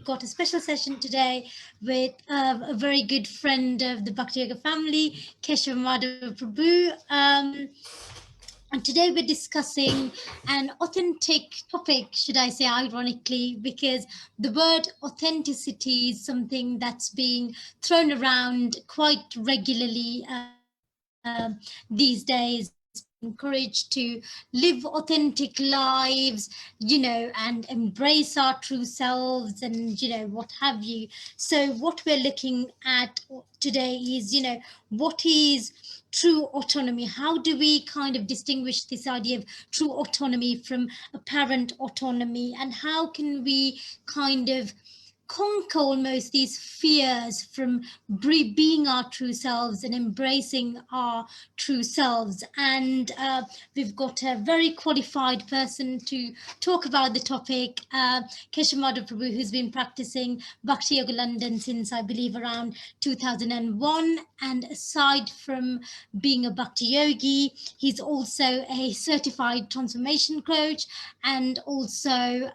got a special session today with a very good friend of the Bhakti Yoga family, Keshav Madhav Prabhu. And today we're discussing an authentic topic, should I say, ironically, because the word authenticity is something that's being thrown around quite regularly these days. Encouraged to live authentic lives, and embrace our true selves and, what have you. So what we're looking at today is, what is true autonomy? How do we kind of distinguish this idea of true autonomy from apparent autonomy? And how can we kind of conquer almost these fears from being our true selves and embracing our true selves? And we've got a very qualified person to talk about the topic, Keshav Madhav Prabhu, who's been practicing Bhakti Yoga London since, I believe, around 2001. And aside from being a Bhakti Yogi, he's also a certified transformation coach and also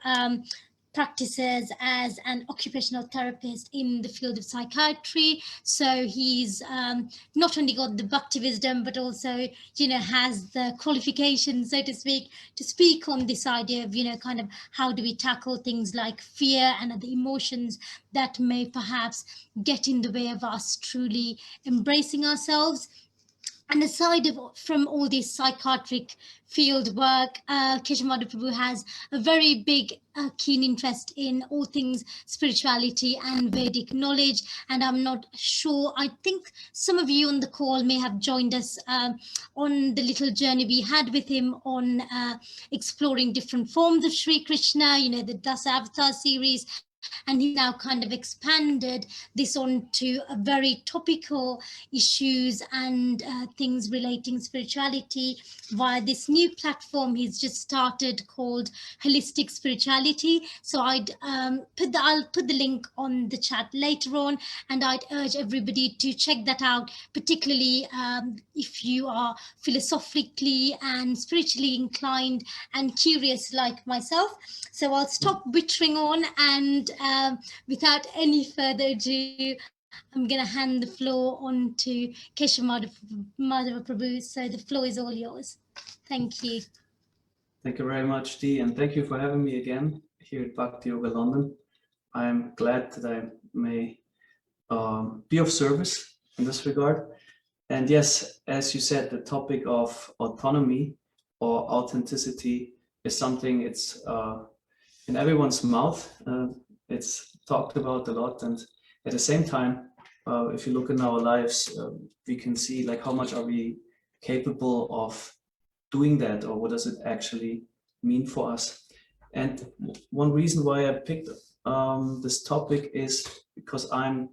practices as an occupational therapist in the field of psychiatry. So he's not only got the Bhakti wisdom, but also, has the qualifications, so to speak on this idea of, kind of how do we tackle things like fear and other emotions that may perhaps get in the way of us truly embracing ourselves. And aside from all this psychiatric field work, Keshav Madhav Prabhu has a very big, keen interest in all things spirituality and Vedic knowledge. And I'm not sure, I think some of you on the call may have joined us on the little journey we had with him on exploring different forms of Sri Krishna, the Dasa Avatar series. And he's now kind of expanded this onto a very topical issues and things relating spirituality via this new platform he's just started called Holistic Spirituality. So I'll put the link on the chat later on, and I'd urge everybody to check that out, particularly if you are philosophically and spiritually inclined and curious like myself. So I'll stop wittering on, and without any further ado, I'm going to hand the floor on to Keshav Madhav Prabhu. So the floor is all yours. Thank you. Thank you very much, Dee, and thank you for having me again here at Bhakti Yoga London. I'm glad that I may be of service in this regard. And yes, as you said, the topic of autonomy or authenticity is something it's in everyone's mouth. It's talked about a lot, and at the same time, if you look in our lives, we can see like how much are we capable of doing that, or what does it actually mean for us. And one reason why I picked this topic is because I'm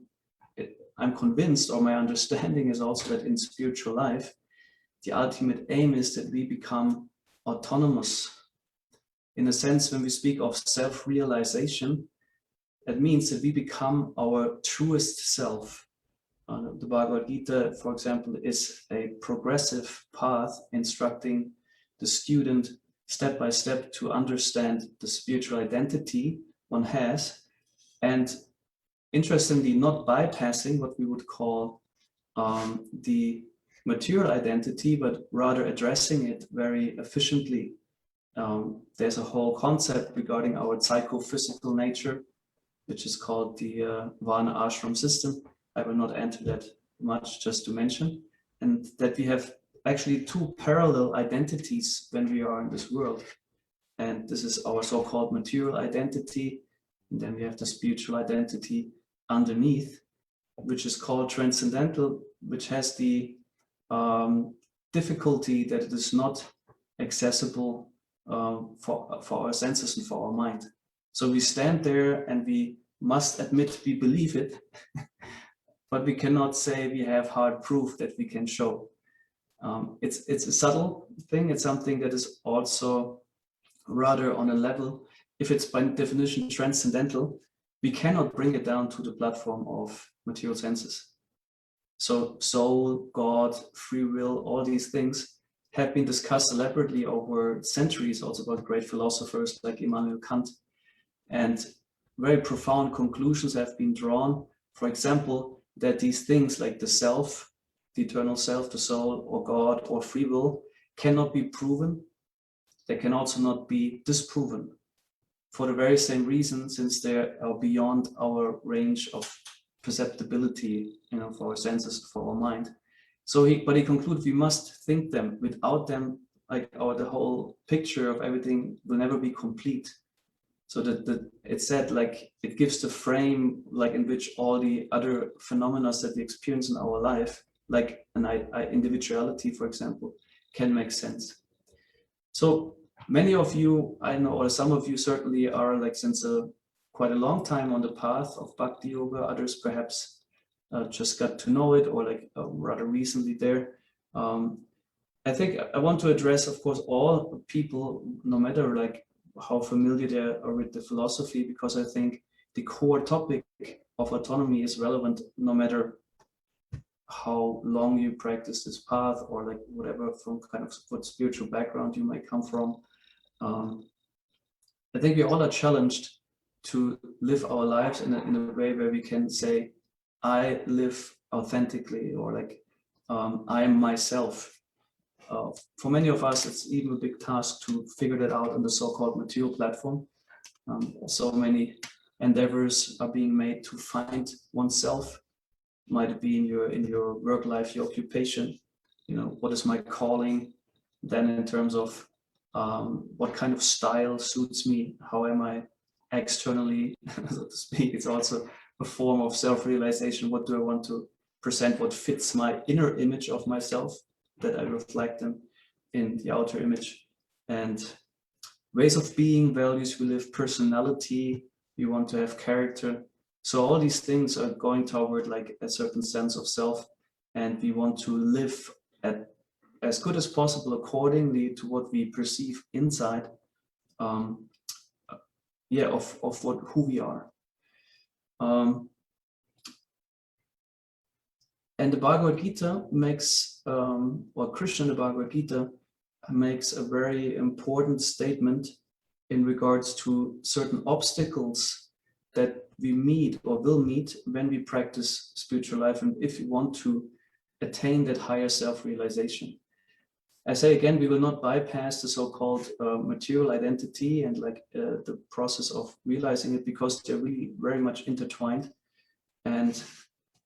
convinced, or my understanding is also, that in spiritual life, the ultimate aim is that we become autonomous. In a sense, when we speak of self-realization, that means that we become our truest self. The Bhagavad Gita, for example, is a progressive path instructing the student step by step to understand the spiritual identity one has, and interestingly, not bypassing what we would call the material identity, but rather addressing it very efficiently. There's a whole concept regarding our psychophysical nature, which is called the Varna Ashram system. I will not enter that much, just to mention, and that we have actually two parallel identities when we are in this world. And this is our so-called material identity, and then we have the spiritual identity underneath, which is called transcendental, which has the difficulty that it is not accessible for our senses and for our mind. So we stand there and we must admit we believe it, but we cannot say we have hard proof that we can show. It's a subtle thing. It's something that is also rather on a level, if it's by definition transcendental, we cannot bring it down to the platform of material senses. So soul, God, free will, all these things have been discussed elaborately over centuries, also by great philosophers like Immanuel Kant. And very profound conclusions have been drawn. For example, that these things like the self, the eternal self, the soul, or God, or free will cannot be proven. They can also not be disproven for the very same reason, since they are beyond our range of perceptibility, for our senses, for our mind. So but he concludes we must think them. Without them, like the whole picture of everything will never be complete. So that it said, like, it gives the frame, like, in which all the other phenomena that we experience in our life, like an individuality, for example, can make sense. So many of you, I know, or some of you certainly are, like, since quite a long time on the path of Bhakti Yoga. Others perhaps just got to know it, or like rather recently there. I think I want to address, of course, all people, no matter like how familiar they are with the philosophy, because I think the core topic of autonomy is relevant no matter how long you practice this path, or like whatever from kind of what spiritual background you might come from. I think we all are challenged to live our lives in a way where we can say, I live authentically, or like I am myself. For many of us, it's even a big task to figure that out on the so-called material platform. So many endeavors are being made to find oneself. Might it be in your work life, your occupation, what is my calling? Then in terms of what kind of style suits me, how am I externally, so to speak. It's also a form of self-realization. What do I want to present? What fits my inner image of myself that I reflect in the outer image? And ways of being, values we live, personality, we want to have character. So all these things are going toward like a certain sense of self, and we want to live at as good as possible accordingly to what we perceive inside, of who we are. And the Bhagavad Gita makes, or Krishna in the Bhagavad Gita makes a very important statement in regards to certain obstacles that we meet or will meet when we practice spiritual life, and if we want to attain that higher self-realization. I say again, we will not bypass the so-called material identity and like the process of realizing it, because they're really very much intertwined. And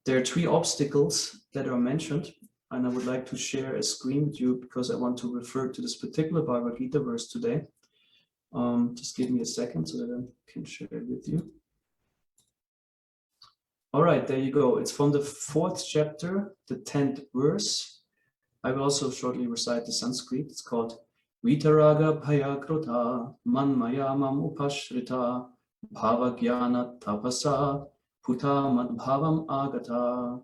there are 3 obstacles that are mentioned, and I would like to share a screen with you because I want to refer to this particular Bhagavad Gita verse today. Just give me a second so that I can share it with you. All right, there you go. It's from the 4th chapter, the 10th verse. I will also shortly recite the Sanskrit. It's called Vitaraga Bhayakrota Manmaya Mam Upashrita Bhava Jnana Tapasa Puta Madbhavam Agata.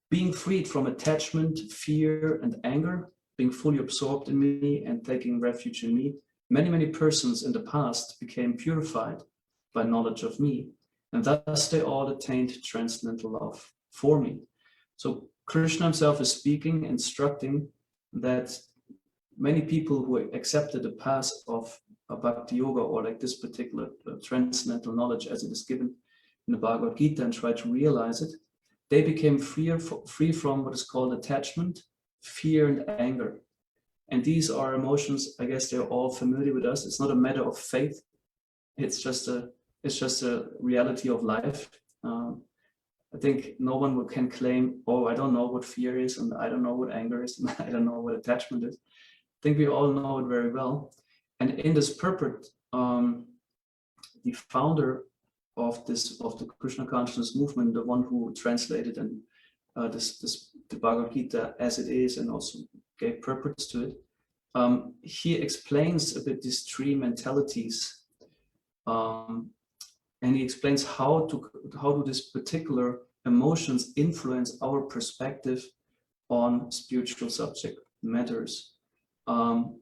Being freed from attachment, fear, and anger, being fully absorbed in me and taking refuge in me, many persons in the past became purified by knowledge of me, and thus they all attained transcendental love for me. So Krishna himself is speaking, instructing that many people who accepted the path of Bhakti Yoga, or like this particular transcendental knowledge as it is given in the Bhagavad Gita, and try to realize it, they became free from what is called attachment, fear, and anger. And these are emotions, I guess they're all familiar with us. It's not a matter of faith. It's just a reality of life. I think no one can claim, oh, I don't know what fear is, and I don't know what anger is, and I don't know what attachment is. I think we all know it very well. And in this purport, the founder of the Krishna consciousness movement, the one who translated and the Bhagavad Gita as it is, and also gave purpose to it, he explains a bit these 3 mentalities. And he explains how do this particular emotions influence our perspective on spiritual subject matters. Let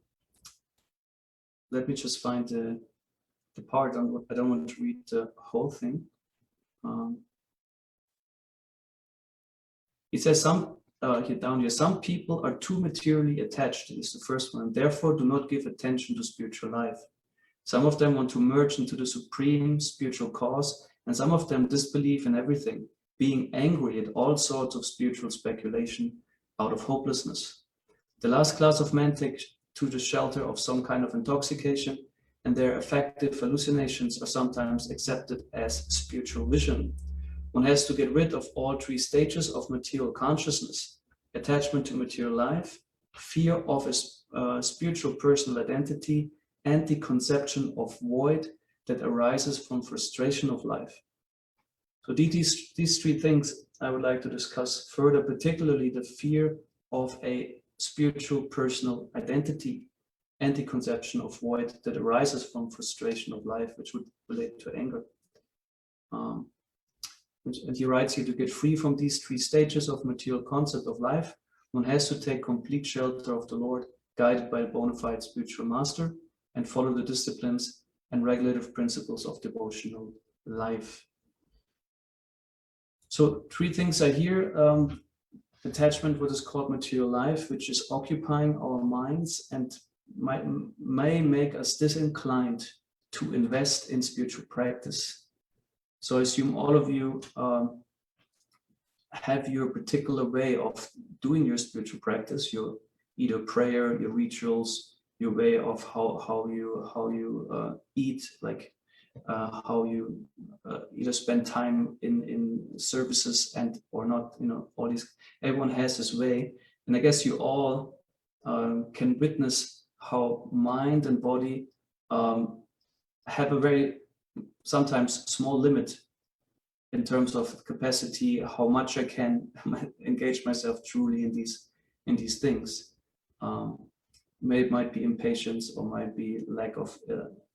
me just find the part. I don't want to read the whole thing. He says down here, some people are too materially attached. This is the first one, and therefore do not give attention to spiritual life. Some of them want to merge into the supreme spiritual cause, and some of them disbelieve in everything, being angry at all sorts of spiritual speculation out of hopelessness. The last class of men take to the shelter of some kind of intoxication, and their affective hallucinations are sometimes accepted as spiritual vision. One has to get rid of all three stages of material consciousness: attachment to material life, fear of a spiritual personal identity, and the conception of void that arises from frustration of life. So these three things I would like to discuss further, particularly the fear of a spiritual personal identity and the conception of void that arises from frustration of life, which would relate to anger. And he writes here, to get free from these three stages of material concept of life, one has to take complete shelter of the Lord, guided by a bona fide spiritual master, and follow the disciplines and regulative principles of devotional life. So three things I hear: attachment, what is called material life, which is occupying our minds and may make us disinclined to invest in spiritual practice. So I assume all of you have your particular way of doing your spiritual practice, your either prayer, your rituals, your way of how you eat, like how you either spend time in services and or not, all these. Everyone has his way, and I guess you all can witness how mind and body have a very sometimes small limit in terms of capacity, how much I can engage myself truly in these things. It might be impatience, or might be lack of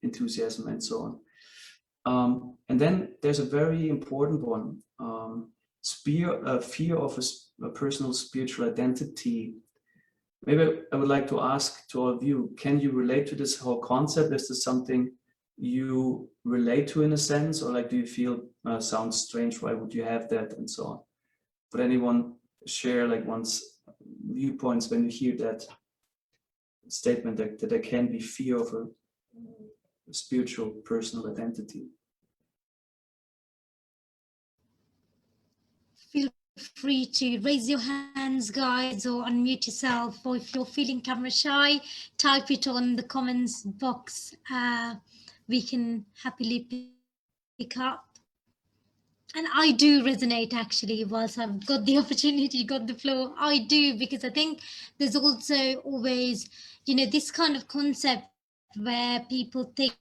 enthusiasm, and so on. And then there's a very important one: fear of a personal spiritual identity. Maybe I would like to ask to all of you: can you relate to this whole concept? Is this something you relate to in a sense, or like do you feel sounds strange, why would you have that, and so on? Would anyone share like one's viewpoints when you hear that statement that there can be fear of a spiritual personal identity? Feel free to raise your hands, guys, or unmute yourself, or if you're feeling camera shy, type it on the comments box. We can happily pick up. And I do resonate, actually, whilst I've got the opportunity, got the floor. I do, because I think there's also always, this kind of concept where people think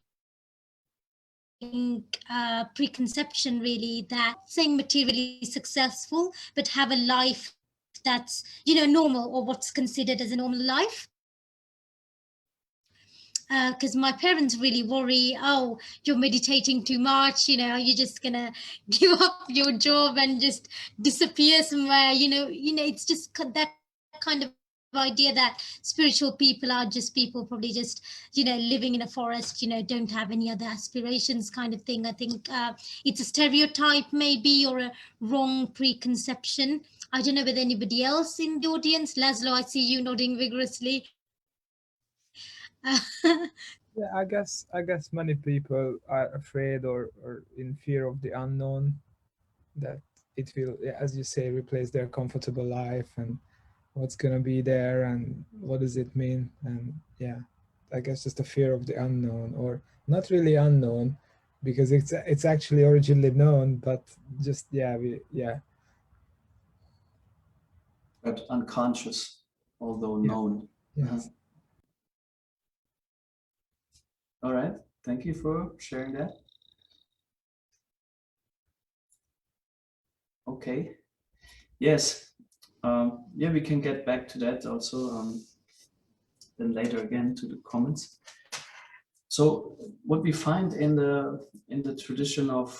preconception, really, that saying materially successful, but have a life that's, normal, or what's considered as a normal life. Because my parents really worry, oh, you're meditating too much, you're just gonna give up your job and just disappear somewhere, it's just that kind of idea that spiritual people are just people probably just, living in a forest, don't have any other aspirations, kind of thing. I think it's a stereotype maybe, or a wrong preconception. I don't know whether anybody else in the audience. Laszlo, I see you nodding vigorously. Yeah, I guess many people are afraid or in fear of the unknown, that it will, yeah, as you say, replace their comfortable life, and what's gonna be there, and what does it mean, and yeah, I guess just the fear of the unknown, or not really unknown, because it's actually originally known, but just But unconscious, although yeah, known. yes. All right, thank you for sharing that. Okay, yes, yeah, we can get back to that also then later again, to the comments. So what we find in the tradition of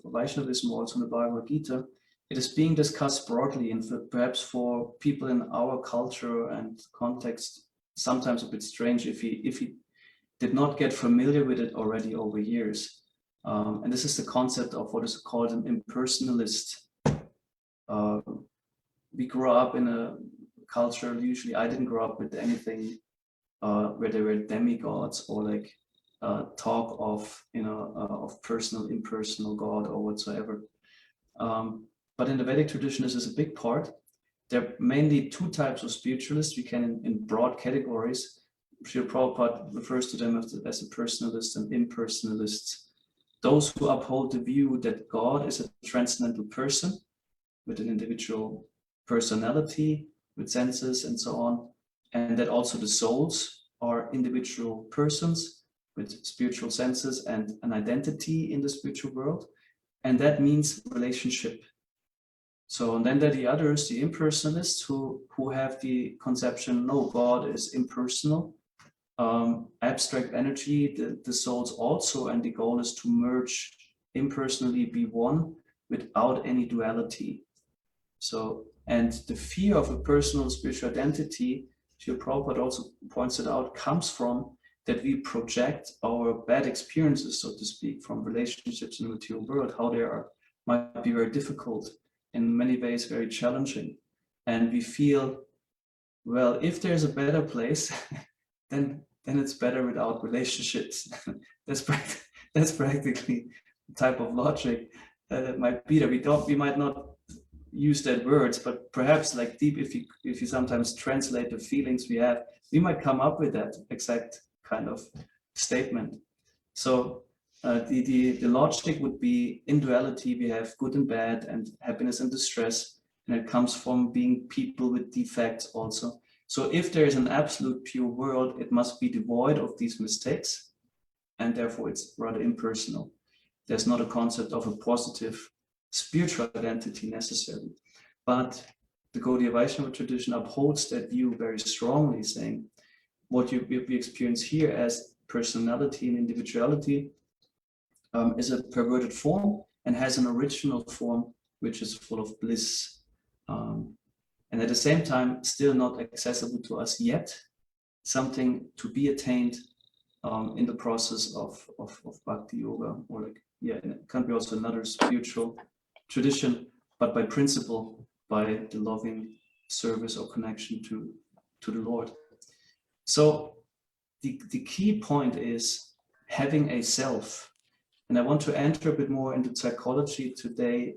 Vaishnavism, also in the Bhagavad Gita, it is being discussed broadly, and perhaps for people in our culture and context, sometimes a bit strange if he did not get familiar with it already over years. And this is the concept of what is called an impersonalist. We grow up in a culture, usually I didn't grow up with anything where there were demigods or like talk of, of personal, impersonal God or whatsoever. But in the Vedic tradition, this is a big part. There are mainly two types of spiritualists. We can, in broad categories, Srila Prabhupada refers to them as a personalist and impersonalists. Those who uphold the view that God is a transcendental person with an individual personality, with senses and so on, and that also the souls are individual persons with spiritual senses and an identity in the spiritual world. And that means relationship. So, and then there are the others, the impersonalists, who have the conception, no, God is impersonal, abstract energy, the souls also, and the goal is to merge impersonally, be one without any duality. So, and the fear of a personal spiritual identity, Srila Prabhupada also points it out, comes from that we project our bad experiences, so to speak, from relationships in the material world, how they might be very difficult, in many ways very challenging. And we feel, well, if there's a better place, then it's better without relationships. that's practically the type of logic that might be there. We might not use that words, but perhaps like deep, if you sometimes translate the feelings we have, we might come up with that exact kind of statement. So the logic would be, in duality we have good and bad and happiness and distress, and it comes from being people with defects also. So if there is an absolute pure world, it must be devoid of these mistakes, and therefore it's rather impersonal. There's not a concept of a positive spiritual identity necessarily. But the Gaudiya Vaishnava tradition upholds that view very strongly, saying what we experience here as personality and individuality is a perverted form and has an original form which is full of bliss. And at the same time, still not accessible to us yet, something to be attained in the process of Bhakti Yoga, or like, yeah, it can be also another spiritual tradition, but by principle, by the loving service or connection to the Lord. So the key point is having a self. And I want to enter a bit more into psychology today,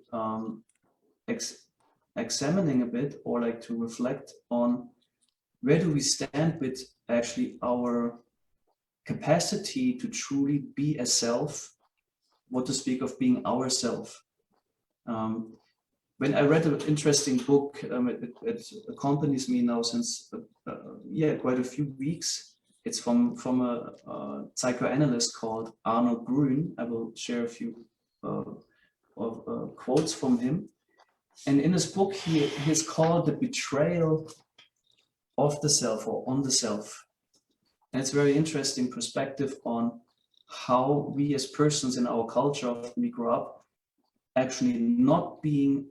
examining a bit, or like to reflect on where do we stand with actually our capacity to truly be a self, what to speak of being ourself. When I read an interesting book, it accompanies me now since quite a few weeks. It's from a psychoanalyst called Arno Grün. I will share a few quotes from him. And in his book, he's called The Betrayal of the Self, or on the Self. And it's a very interesting perspective on how we as persons in our culture, often we grow up, actually not being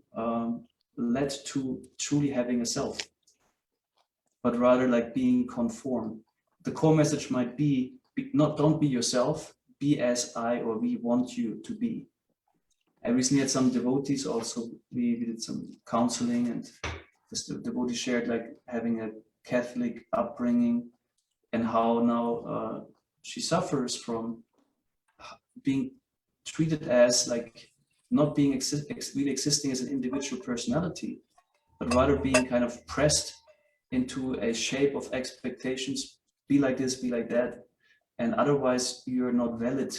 led to truly having a self, but rather like being conformed. The core message might be don't be yourself, be as I or we want you to be. I recently had some devotees also, we did some counseling, and this devotee shared like having a Catholic upbringing and how now she suffers from being treated as like not being really existing as an individual personality, but rather being kind of pressed into a shape of expectations, be like this, be like that, and otherwise you're not valid.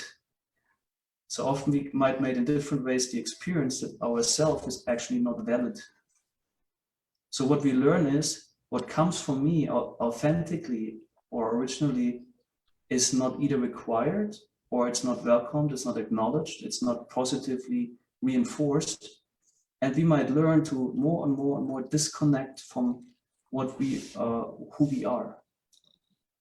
So often we might make in different ways the experience that our self is actually not valid. So what we learn is what comes from me authentically or originally is not either required, or it's not welcomed, it's not acknowledged, it's not positively reinforced. And we might learn to more and more and more disconnect from what who we are.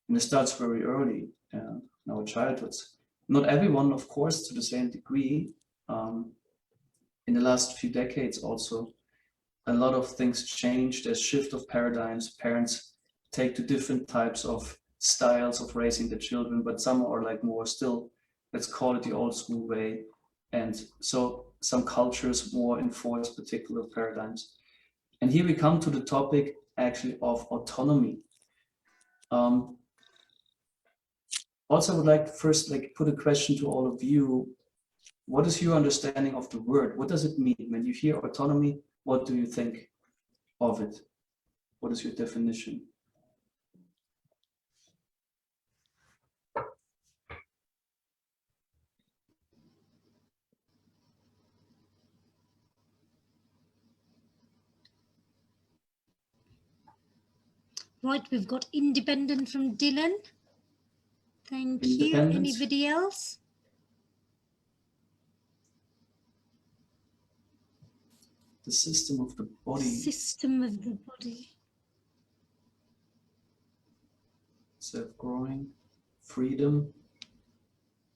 And it starts very early in our childhoods. Not everyone, of course, to the same degree. In the last few decades also, a lot of things changed. There's shift of paradigms. Parents take to different types of styles of raising the children, but some are like more still, let's call it the old school way. And so some cultures more enforce particular paradigms. And here we come to the topic actually of autonomy. Also, I would like to first put a question to all of you. What is your understanding of the word? What does it mean? When you hear autonomy, what do you think of it? What is your definition? Right, we've got independent from Dylan. Thank you. Independence? Anybody else? The system of the body. System of the body. Self-growing, freedom,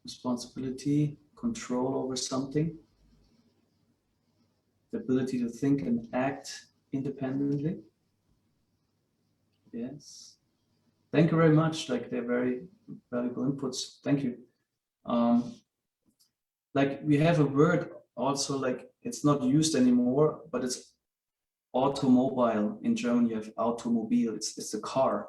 responsibility, control over something, the ability to think and act independently. Yes. Thank you very much. They're very valuable inputs. Thank you. We have a word also, it's not used anymore, but it's automobile. In German, you have Automobil. It's a car.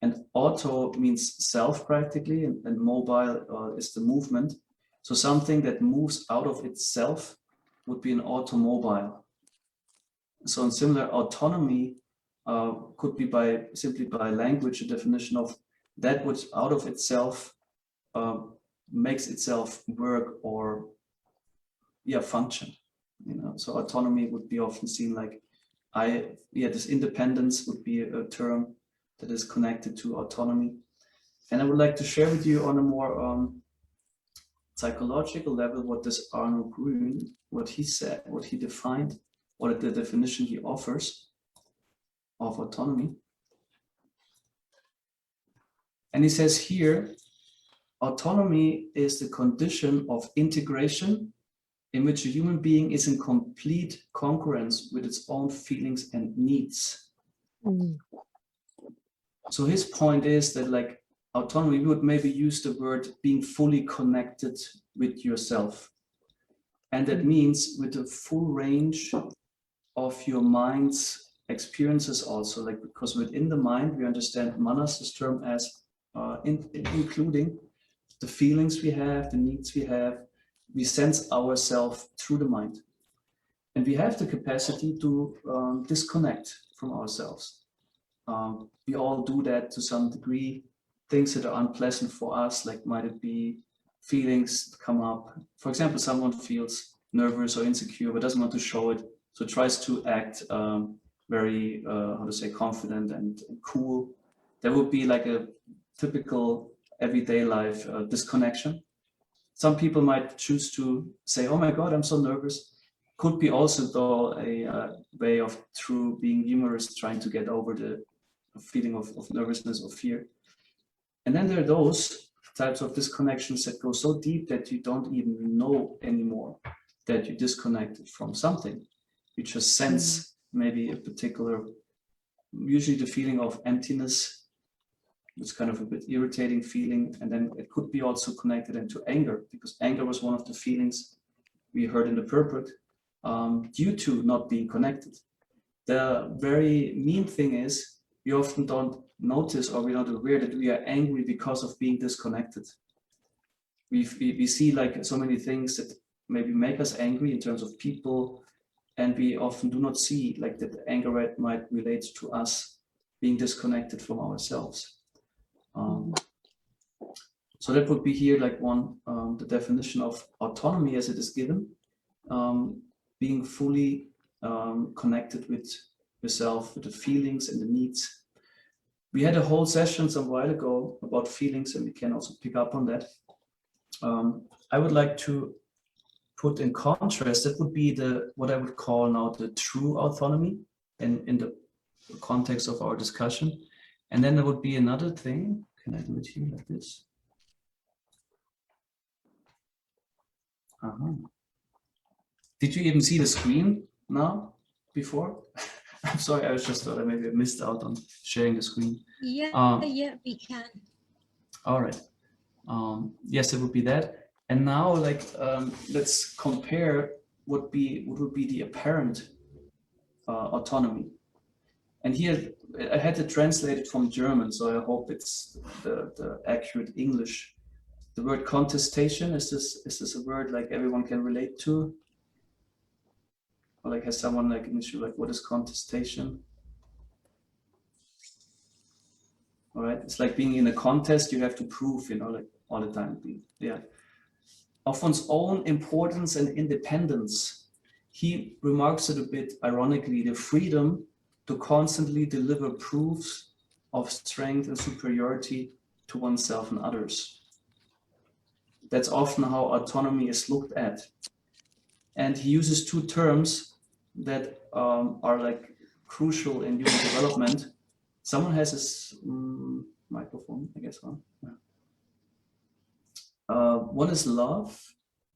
And auto means self practically, and mobile is the movement. So something that moves out of itself would be an automobile. So in similar, autonomy could be simply by language, a definition of that which out of itself makes itself work or function. So autonomy would be often seen this independence would be a term that is connected to autonomy. And I would like to share with you on a more psychological level what this Arno Grün, what he said, what he defined, what the definition he offers of autonomy. And he says here, autonomy is the condition of integration in which a human being is in complete congruence with its own feelings and needs. So his point is that autonomy, we would maybe use the word being fully connected with yourself. And that means with a full range of your mind's experiences also, because within the mind, we understand Manas' term as including the feelings we have, the needs we have. We sense ourselves through the mind. And we have the capacity to disconnect from ourselves. We all do that to some degree. Things that are unpleasant for us, might it be feelings come up. For example, someone feels nervous or insecure, but doesn't want to show it. So tries to act very, confident and cool. There would be a typical everyday life disconnection. Some people might choose to say, oh my God, I'm so nervous. Could be also though a way of, through being humorous, trying to get over the feeling of nervousness or fear. And then there are those types of disconnections that go so deep that you don't even know anymore that you disconnected from something. You just sense maybe a particular, usually the feeling of emptiness. It's kind of a bit irritating feeling. And then it could be also connected into anger, because anger was one of the feelings we heard in the purport due to not being connected. The very mean thing is we often don't notice, or we're not aware that we are angry because of being disconnected. We see so many things that maybe make us angry in terms of people, and we often do not see that the anger might relate to us being disconnected from ourselves. So that would be here one, the definition of autonomy as it is given, being fully connected with yourself, with the feelings and the needs. We had a whole session some while ago about feelings, and we can also pick up on that. I would like to put in contrast, that would be what I would call now the true autonomy in the context of our discussion. And then there would be another thing. Can I do it here like this? Did you even see the screen now before? I'm sorry, I just thought I maybe missed out on sharing the screen. Yeah, we can. All right. Yes, it would be that. And now, let's compare what would be the apparent autonomy. And here I had to translate it from German, so I hope it's the accurate English. The word contestation, is this a word like everyone can relate to? Or like has someone like an issue like what is contestation? All right, it's like being in a contest, you have to prove, like all the time. Yeah. Of one's own importance and independence. He remarks it a bit ironically, the freedom to constantly deliver proofs of strength and superiority to oneself and others. That's often how autonomy is looked at. And he uses two terms that are like crucial in human development. Someone has his microphone, I guess. Yeah. One is love,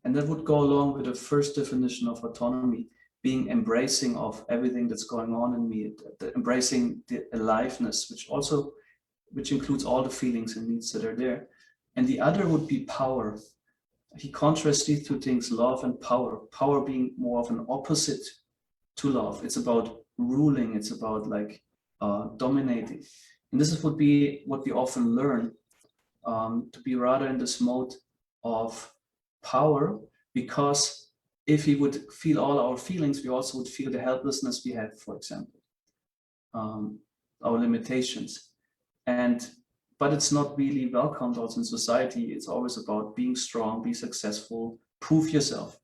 and that would go along with the first definition of autonomy, being embracing of everything that's going on in me, embracing the aliveness, which includes all the feelings and needs that are there. And the other would be power. He contrasts these two things, love and power. Power being more of an opposite to love. It's about ruling. It's about like dominating. And this would be what we often learn, to be rather in this mode of power, because if we would feel all our feelings, we also would feel the helplessness we have, for example, our limitations. But it's not really welcomed also in society. It's always about being strong, be successful, prove yourself.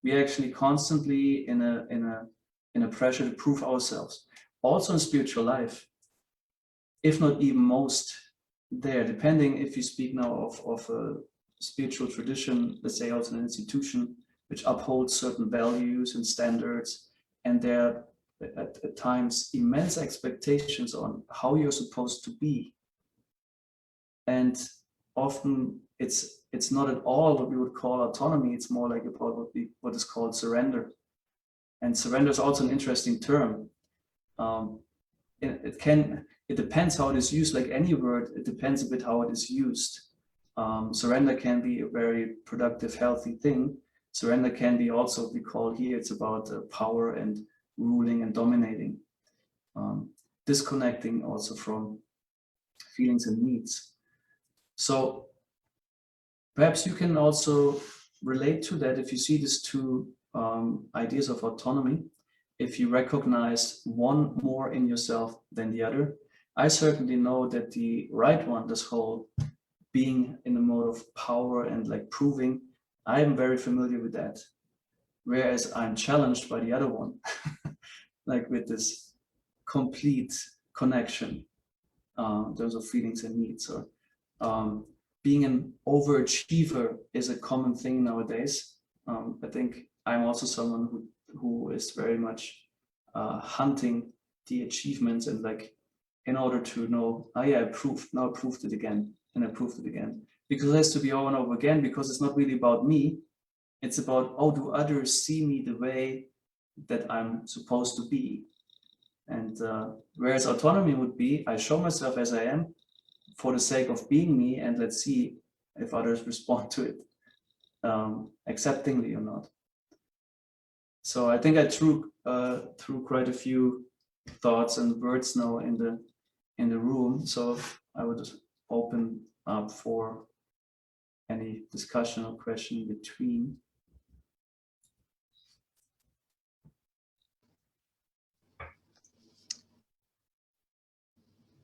We are actually constantly in a pressure to prove ourselves. Also in spiritual life, if not even most there, depending if you speak now of a spiritual tradition, let's say also an institution which upholds certain values and standards, and there are at times immense expectations on how you're supposed to be. And often it's not at all what we would call autonomy. It's more like about what is called surrender. And surrender is also an interesting term. It depends how it is used. Like any word, it depends a bit how it is used. Surrender can be a very productive, healthy thing. Surrender can be also what we call here, it's about power and ruling and dominating. Disconnecting also from feelings and needs. So perhaps you can also relate to that if you see these two ideas of autonomy, if you recognize one more in yourself than the other. I certainly know that the right one, this whole being in the mode of power and like proving, I am very familiar with that. Whereas I'm challenged by the other one, like with this complete connection in terms of feelings and needs. Or being an overachiever is a common thing nowadays. I think I'm also someone who is very much hunting the achievements and like in order to know, oh yeah, I proved it again, and I proved it again. Because it has to be over and over again, because it's not really about me. It's about, oh, do others see me the way that I'm supposed to be? And whereas autonomy would be, I show myself as I am for the sake of being me, and let's see if others respond to it acceptingly or not. So I think I threw quite a few thoughts and words now in the room. So I would just open up for any discussion or question between.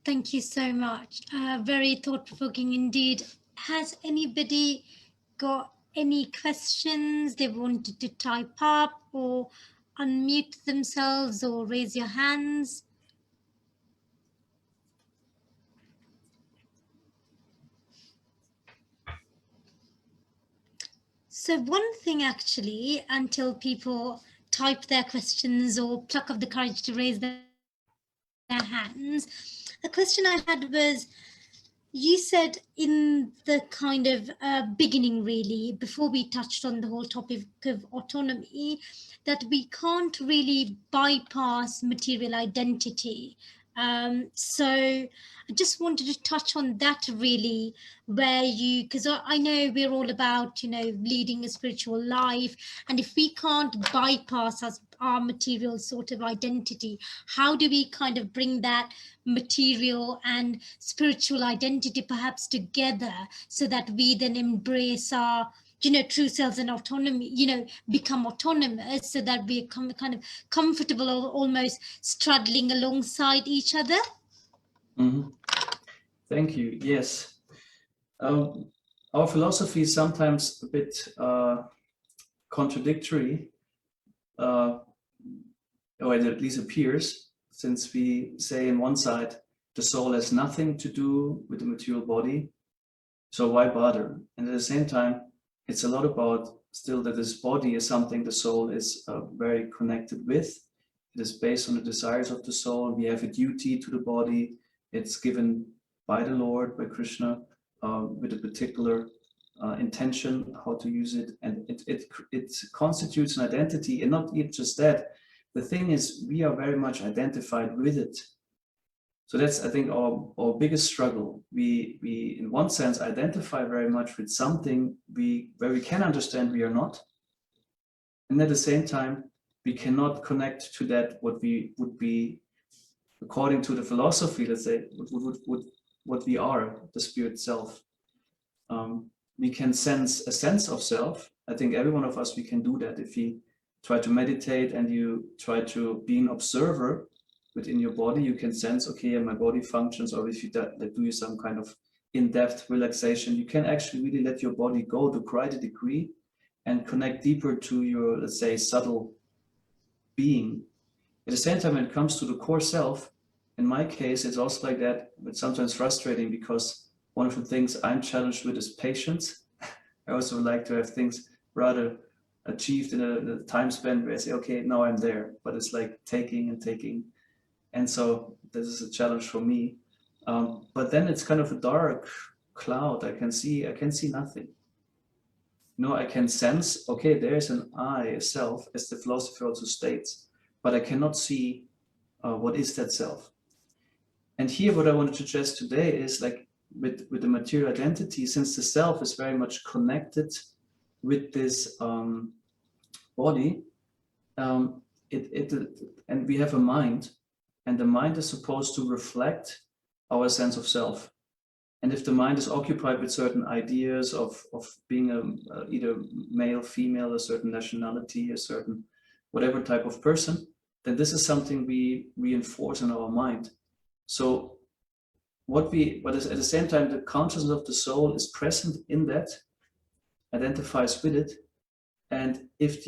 Thank you so much. Very thought-provoking indeed. Has anybody got any questions they wanted to type up or unmute themselves or raise your hands? So one thing actually, until people type their questions or pluck up the courage to raise their hands, a question I had was, you said in the kind of beginning, really, before we touched on the whole topic of autonomy, that we can't really bypass material identity. So I just wanted to touch on that really, where you, because I know we're all about, leading a spiritual life. And if we can't bypass our material sort of identity. How do we kind of bring that material and spiritual identity perhaps together so that we then embrace our true selves and autonomy, become autonomous so that we come kind of comfortable or almost straddling alongside each other? Mhm. Thank you. Yes. Our philosophy is sometimes a bit contradictory, or it at least appears, since we say on one side, the soul has nothing to do with the material body, so why bother? And at the same time, it's a lot about still that this body is something the soul is very connected with. It is based on the desires of the soul. We have a duty to the body. It's given by the Lord, by Krishna, with a particular intention how to use it, and it constitutes an identity. And not just that, the thing is, we are very much identified with it. So that's, I think, our biggest struggle. We in one sense identify very much with something where we can understand we are not, and at the same time we cannot connect to that what we would be, according to the philosophy, let's say, what we are, the spirit self. We can sense a sense of self. I think every one of us, we can do that. If you try to meditate and you try to be an observer within your body, you can sense, okay, my body functions. Or if you do some kind of in-depth relaxation, you can actually really let your body go to quite a degree and connect deeper to your, let's say, subtle being. At the same time, when it comes to the core self, in my case, it's also like that, but sometimes frustrating, because one of the things I'm challenged with is patience. I also like to have things rather achieved in a time span where I say, okay, now I'm there, but it's like taking and taking. And so this is a challenge for me. But then it's kind of a dark cloud. I can see nothing. I can sense, okay, there's an I, a self, as the philosophy also states, but I cannot see what is that self. And here, what I want to suggest today is, like, with the material identity, since the self is very much connected with this body, and we have a mind, and the mind is supposed to reflect our sense of self. And if the mind is occupied with certain ideas of being either male, female, a certain nationality, a certain whatever type of person, then this is something we reinforce in our mind. So but is at the same time, the consciousness of the soul is present in that, identifies with it. And if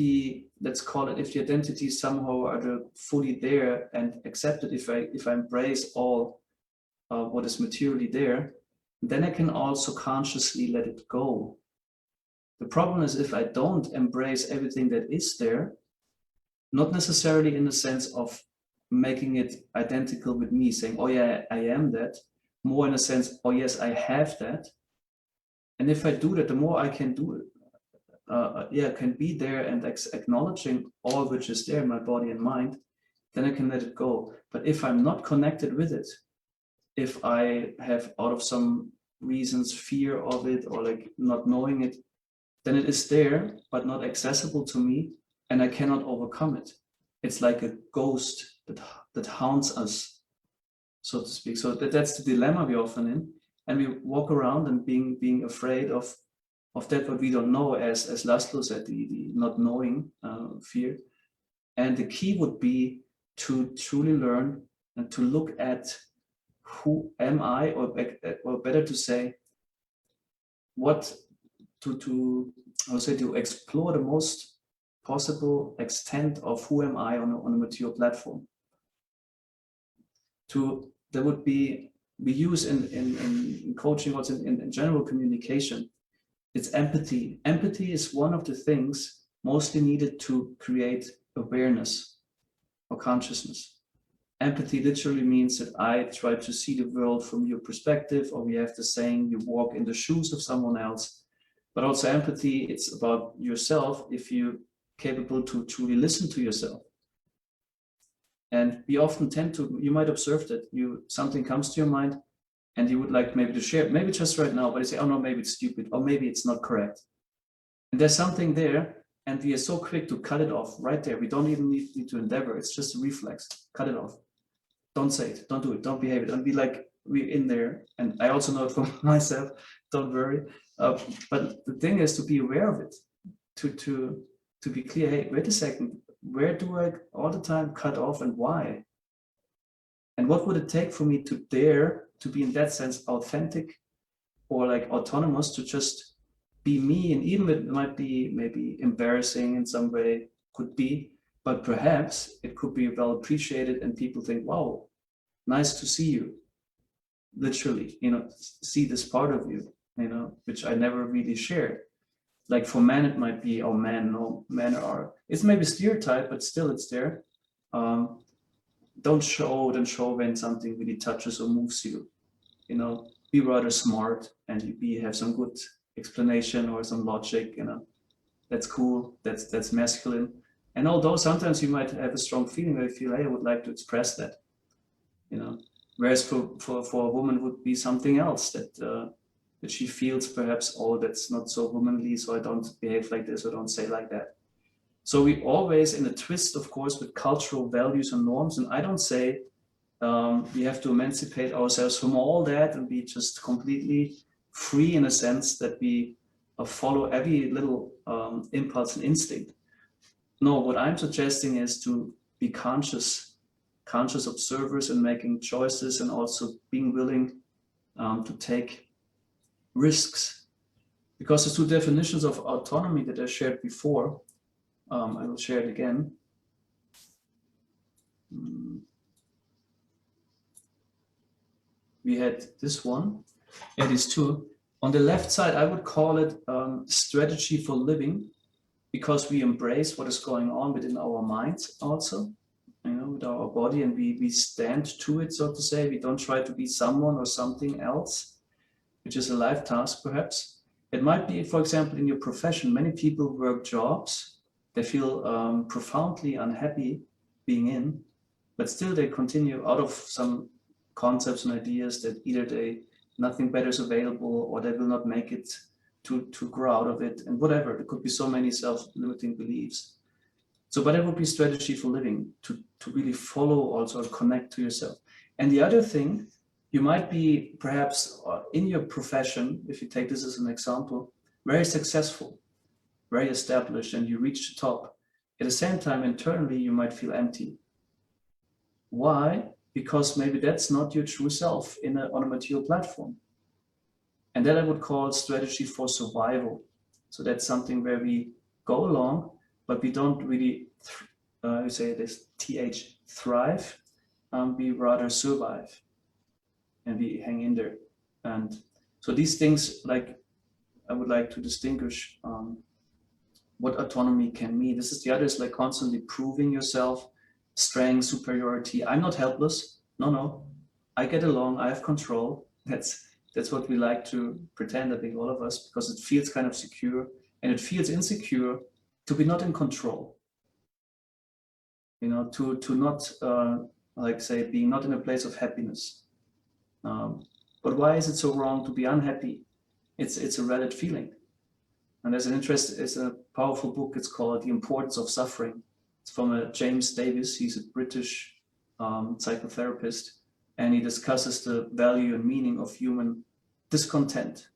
let's call it, if the identities somehow are fully there and accepted, if I embrace all what is materially there, then I can also consciously let it go. The problem is if I don't embrace everything that is there, not necessarily in the sense of making it identical with me, saying, oh yeah, I am that, more in a sense, oh yes, I have that. And if I do that, the more I can do it, can be there and acknowledging all which is there in my body and mind, then I can let it go. But if I'm not connected with it, if I have, out of some reasons, fear of it, or like not knowing it, then it is there, but not accessible to me, and I cannot overcome it. It's like a ghost that haunts us, so to speak. So that's the dilemma we're often in, and we walk around and being afraid of that what we don't know, as Laszlo said, the not knowing fear. And the key would be to truly learn and to look at who am I, or better to say, to explore the most possible extent of who am I on a material platform. There would be, we use in coaching, also in general communication, it's empathy. Empathy is one of the things mostly needed to create awareness or consciousness. Empathy literally means that I try to see the world from your perspective, or we have the saying, you walk in the shoes of someone else. But also empathy, it's about yourself, if you're capable to truly listen to yourself. And we often tend to, you might observe that something comes to your mind and you would like maybe to share, maybe just right now, but you say, oh no, maybe it's stupid, or maybe it's not correct. And there's something there, And we are so quick to cut it off right there. We don't even need to endeavor. It's just a reflex. Cut it off. Don't say it. Don't do it. Don't behave it. And be like, we're in there. And I also know it for myself. Don't worry. But the thing is to be aware of it, to be clear. Hey, wait a second. Where do I all the time cut off and why? And what would it take for me to dare to be in that sense authentic or like autonomous, to just be me? And even it might be maybe embarrassing in some way, could be, but perhaps it could be well appreciated and people think, wow, nice to see you. Literally, see this part of you, which I never really shared. Like for men, it might be, oh man, no, men are, it's maybe stereotype, but still it's there. Don't show when something really touches or moves you. Be rather smart and have some good explanation or some logic. That's cool. That's masculine. And although sometimes you might have a strong feeling where you feel, hey, I would like to express that. Whereas for a woman would be something else that she feels perhaps, oh, that's not so womanly, so I don't behave like this or don't say like that. So we always in a twist, of course, with cultural values and norms. And I don't say we have to emancipate ourselves from all that and be just completely free in a sense that we follow every little impulse and instinct. No, what I'm suggesting is to be conscious observers and making choices, and also being willing to take risks. Because the two definitions of autonomy that I shared before, I will share it again. We had this one, these two. On the left side, I would call it strategy for living, because we embrace what is going on within our minds also, with our body, and we stand to it, so to say. We don't try to be someone or something else, which is a life task perhaps. It might be, for example, in your profession, many people work jobs they feel profoundly unhappy being in, but still they continue out of some concepts and ideas that either nothing better is available, or they will not make it to grow out of it, and whatever. There could be so many self-limiting beliefs. So, but it would be strategy for living, to really follow also, connect to yourself. And the other thing, you might be perhaps in your profession, if you take this as an example, very successful, very established, and you reach the top. At the same time, internally, you might feel empty. Why? Because maybe that's not your true self on a material platform. And that I would call strategy for survival. So that's something where we go along, but we don't really, you say this, thrive, we rather survive, and we hang in there. And so these things, like, I would like to distinguish what autonomy can mean. This is the other, is like constantly proving yourself, strength, superiority. I'm not helpless. No, I get along, I have control. That's what we like to pretend, I think, all of us, because it feels kind of secure, and it feels insecure to be not in control. To not, like say, being not in a place of happiness. But why is it so wrong to be unhappy? It's a valid feeling. And it's a powerful book. It's called The Importance of Suffering. It's from James Davis. He's a British psychotherapist, and he discusses the value and meaning of human discontent.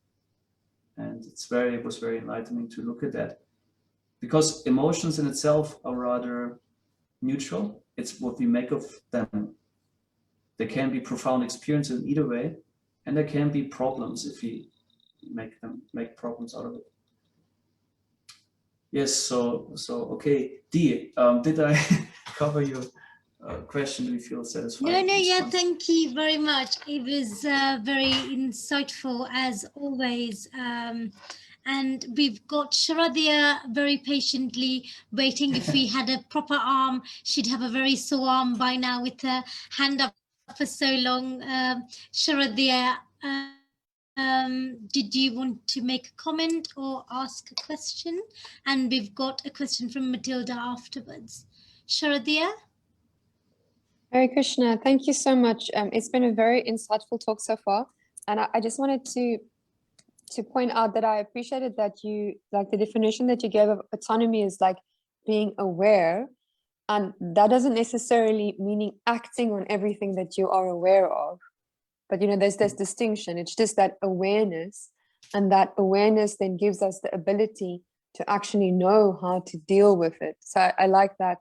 And it was very enlightening to look at that, because emotions in itself are rather neutral. It's what we make of them. There can be profound experience in either way, and there can be problems if we make problems out of it. Yes, so okay, Dee, did I cover your question? Do you feel satisfied? No, yeah, thank you very much. It was very insightful as always. And we've got Sharadia very patiently waiting. If we had a proper arm, she'd have a very sore arm by now with her hand up for so long. Sharadia, did you want to make a comment or ask a question? And we've got a question from Matilda afterwards. Sharadia? Hare Krishna, thank you so much. It's been a very insightful talk so far, and I just wanted to point out that I appreciated that you, like the definition that you gave of autonomy is like being aware. And that doesn't necessarily meaning acting on everything that you are aware of. But, you know, there's this distinction. It's just that awareness. And that awareness then gives us the ability to actually know how to deal with it. So I like that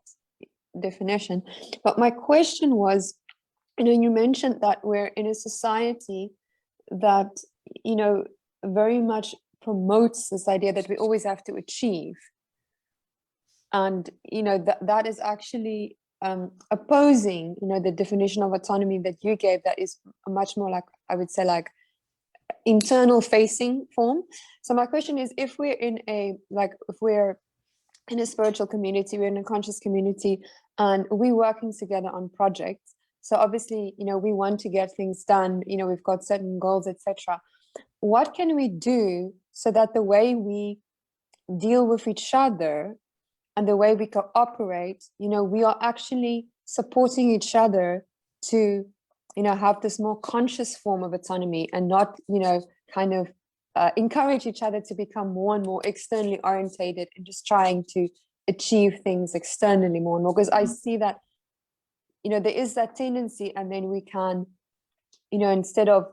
definition. But my question was, you know, you mentioned that we're in a society that, you know, very much promotes this idea that we always have to achieve. And, you know, that is actually opposing, you know, the definition of autonomy that you gave, that is much more like, I would say, like internal facing form. So my question is, if we're in a, like, if we're in a spiritual community, we're in a conscious community, and we're working together on projects. So obviously, you know, we want to get things done, you know, we've got certain goals, etc. What can we do so that the way we deal with each other and the way we cooperate, you know, we are actually supporting each other to, you know, have this more conscious form of autonomy, and not, you know, kind of encourage each other to become more and more externally orientated and just trying to achieve things externally more and more. Because I see that, you know, there is that tendency, and then we can, you know, instead of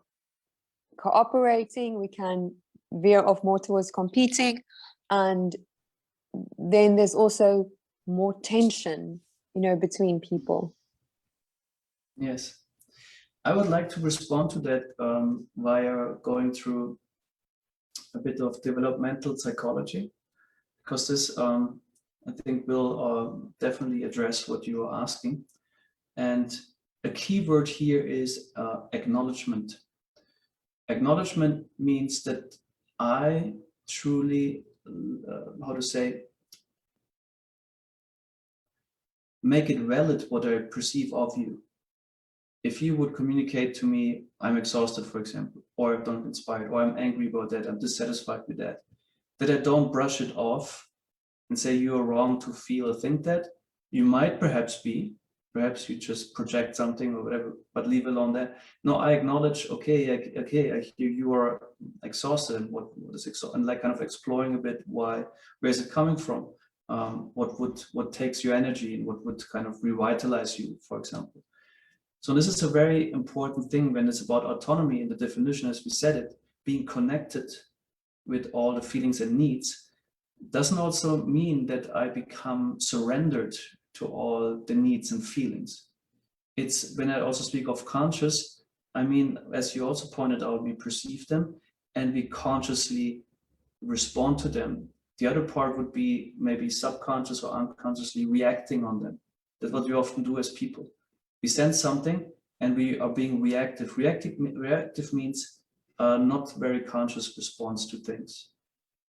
cooperating, we can veer off more towards competing. And then there's also more tension, you know, between people. Yes, I would like to respond to that via going through a bit of developmental psychology, because this I think will definitely address what you are asking. And a key word here is acknowledgement. Acknowledgement means that I truly, how to say, make it valid what I perceive of you. If you would communicate to me, I'm exhausted, for example, or I'm not inspired, or I'm angry about that, I'm dissatisfied with that I don't brush it off and say you're wrong to feel or think that. You might perhaps be, perhaps you just project something or whatever, but leave alone that. No, I acknowledge, okay, I hear you are exhausted, and what is exhausted, and like kind of exploring a bit where is it coming from? What takes your energy, and what would kind of revitalize you, for example. So this is a very important thing when it's about autonomy in the definition, as we said it, being connected with all the feelings and needs doesn't also mean that I become surrendered to all the needs and feelings. It's when I also speak of conscious, I mean, as you also pointed out, we perceive them and we consciously respond to them. The other part would be maybe subconscious or unconsciously reacting on them. That's what we often do as people. We sense something and we are being reactive. Reactive means not very conscious response to things.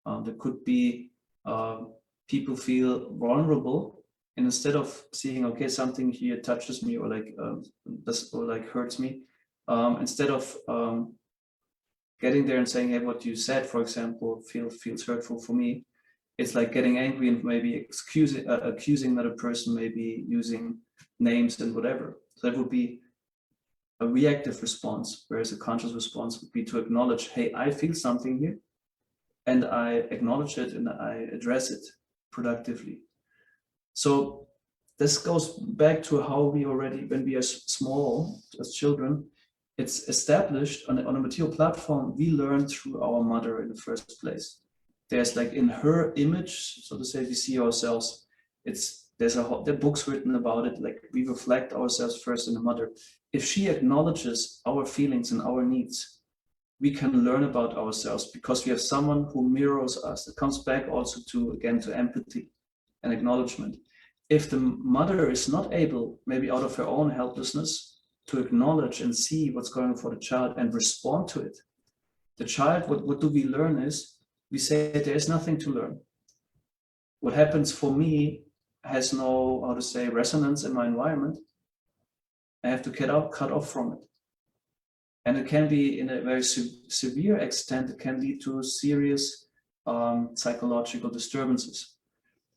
There could be people feel vulnerable, and instead of seeing, okay, something here touches me or like hurts me, instead of getting there and saying, hey, what you said, for example, feels hurtful for me, it's like getting angry and maybe accusing another person, maybe using names and whatever. So that would be a reactive response, whereas a conscious response would be to acknowledge, hey, I feel something here, and I acknowledge it and I address it productively. So this goes back to how we already, when we are small, as children, it's established on a material platform. We learn through our mother in the first place. There's like in her image, so to say, we see ourselves. There are books written about it. Like we reflect ourselves first in the mother. If she acknowledges our feelings and our needs, we can learn about ourselves because we have someone who mirrors us. It comes back also to empathy and acknowledgement. If the mother is not able, maybe out of her own helplessness, to acknowledge and see what's going on for the child and respond to it, the child, what do we learn is, we say there's nothing to learn. What happens for me has no, how to say, resonance in my environment. I have to cut off from it. And it can be, in a very severe extent, it can lead to serious psychological disturbances.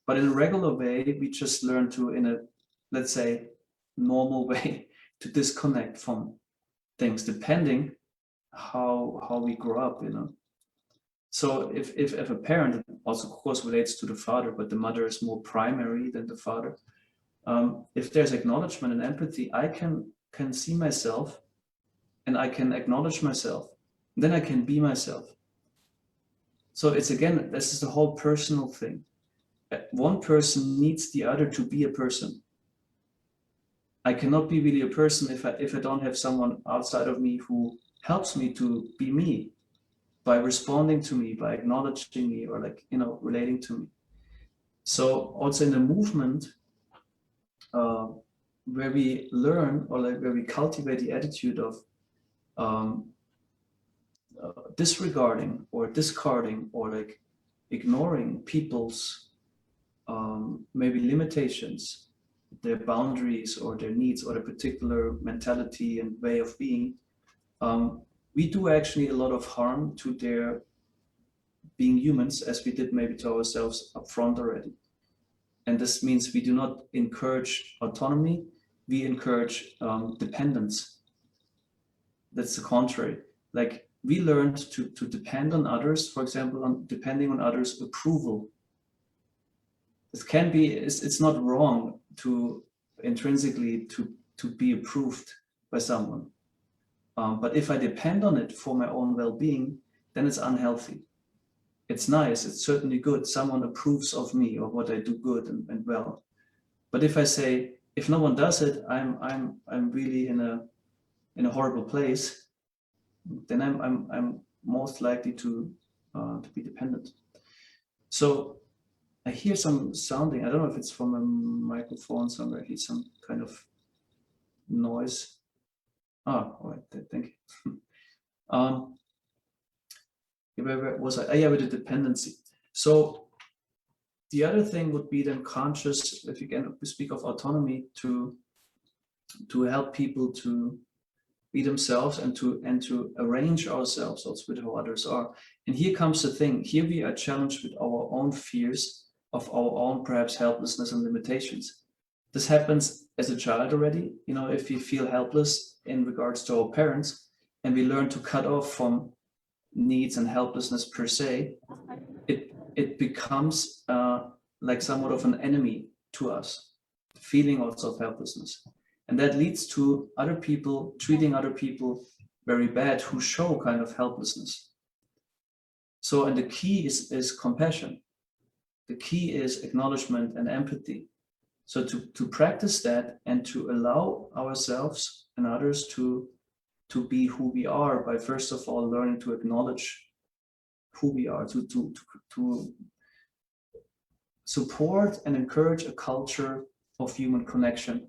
But in a regular way, we just learn to, in a, let's say, normal way, to disconnect from things, depending how we grow up, you know. So if a parent, it also of course relates to the father, but the mother is more primary than the father. If there's acknowledgement and empathy, I can see myself and I can acknowledge myself. Then I can be myself. So it's again, this is the whole personal thing. One person needs the other to be a person. I cannot be really a person if I don't have someone outside of me who helps me to be me by responding to me, by acknowledging me, or like, you know, relating to me. So also in the movement, where we learn, or like where we cultivate the attitude of disregarding or discarding or like ignoring people's maybe limitations, their boundaries or their needs or a particular mentality and way of being, we do actually a lot of harm to their being humans, as we did maybe to ourselves up front already. And this means we do not encourage autonomy, we encourage dependence. That's the contrary. Like we learned to depend on others, for example, on depending on others' approval. It can be, it's not wrong to intrinsically to be approved by someone. But if I depend on it for my own well-being, then it's unhealthy. It's nice, it's certainly good. Someone approves of me or what I do good and well. But if I say, if no one does it, I'm really in a horrible place, then I'm most likely to be dependent. So I hear some sounding. I don't know if it's from a microphone somewhere. I hear some kind of noise. Oh, all right, thank you. Where was I? Yeah, with the dependency. So the other thing would be then conscious, if you can speak of autonomy, to help people to be themselves and to arrange ourselves also with how others are. And here comes the thing. Here we are challenged with our own fears of our own perhaps helplessness and limitations. This happens as a child already. You know, if we feel helpless in regards to our parents and we learn to cut off from needs and helplessness per se, it becomes like somewhat of an enemy to us, feeling also of helplessness. And that leads to other people treating other people very bad who show kind of helplessness. So, and the key is compassion. The key is acknowledgement and empathy. So to practice that and to allow ourselves and others to be who we are by first of all learning to acknowledge who we are, to support and encourage a culture of human connection.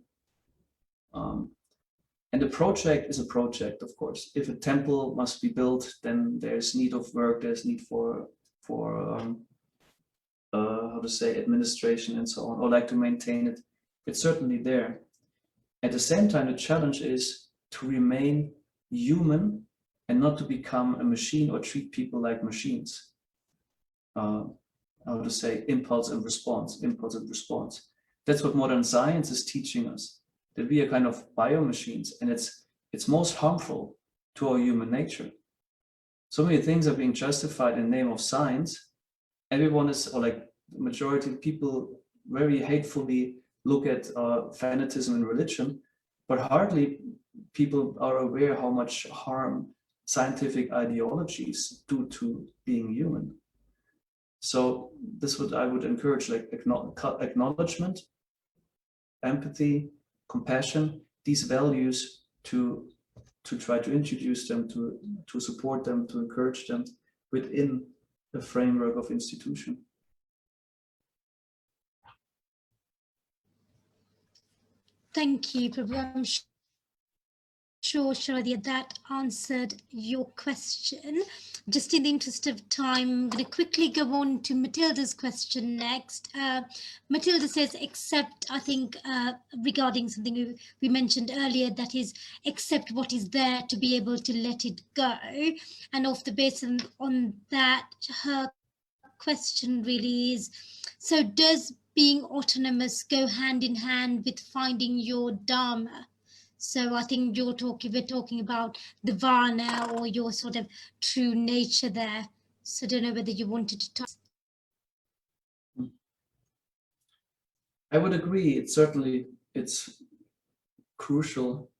And the project is a project, of course. If a temple must be built, then there's need of work, there's need for how to say, administration and so on, or like to maintain it. It's certainly there. At the same time, the challenge is to remain human and not to become a machine or treat people like machines. How to say, impulse and response. That's what modern science is teaching us, that we are kind of biomachines, and it's most harmful to our human nature. So many things are being justified in the name of science. Everyone is, or like the majority of people very hatefully look at fanatism and religion, but hardly people are aware how much harm scientific ideologies do to being human. So this is what I would encourage, like acknowledgement, empathy, compassion, these values to try to introduce them, to support them, to encourage them within the framework of institution. Thank you, Prabhu. I'm sure, Shradia, that answered your question. Just in the interest of time, I'm going to quickly go on to Matilda's question next. Matilda says, accept, I think, regarding something we mentioned earlier, that is, accept what is there to be able to let it go. And off the basis on that, her question really is, so does being autonomous go hand in hand with finding your dharma? So I think we're talking about the varna, or your sort of true nature there. So I don't know whether you wanted to talk. I would agree. It's crucial.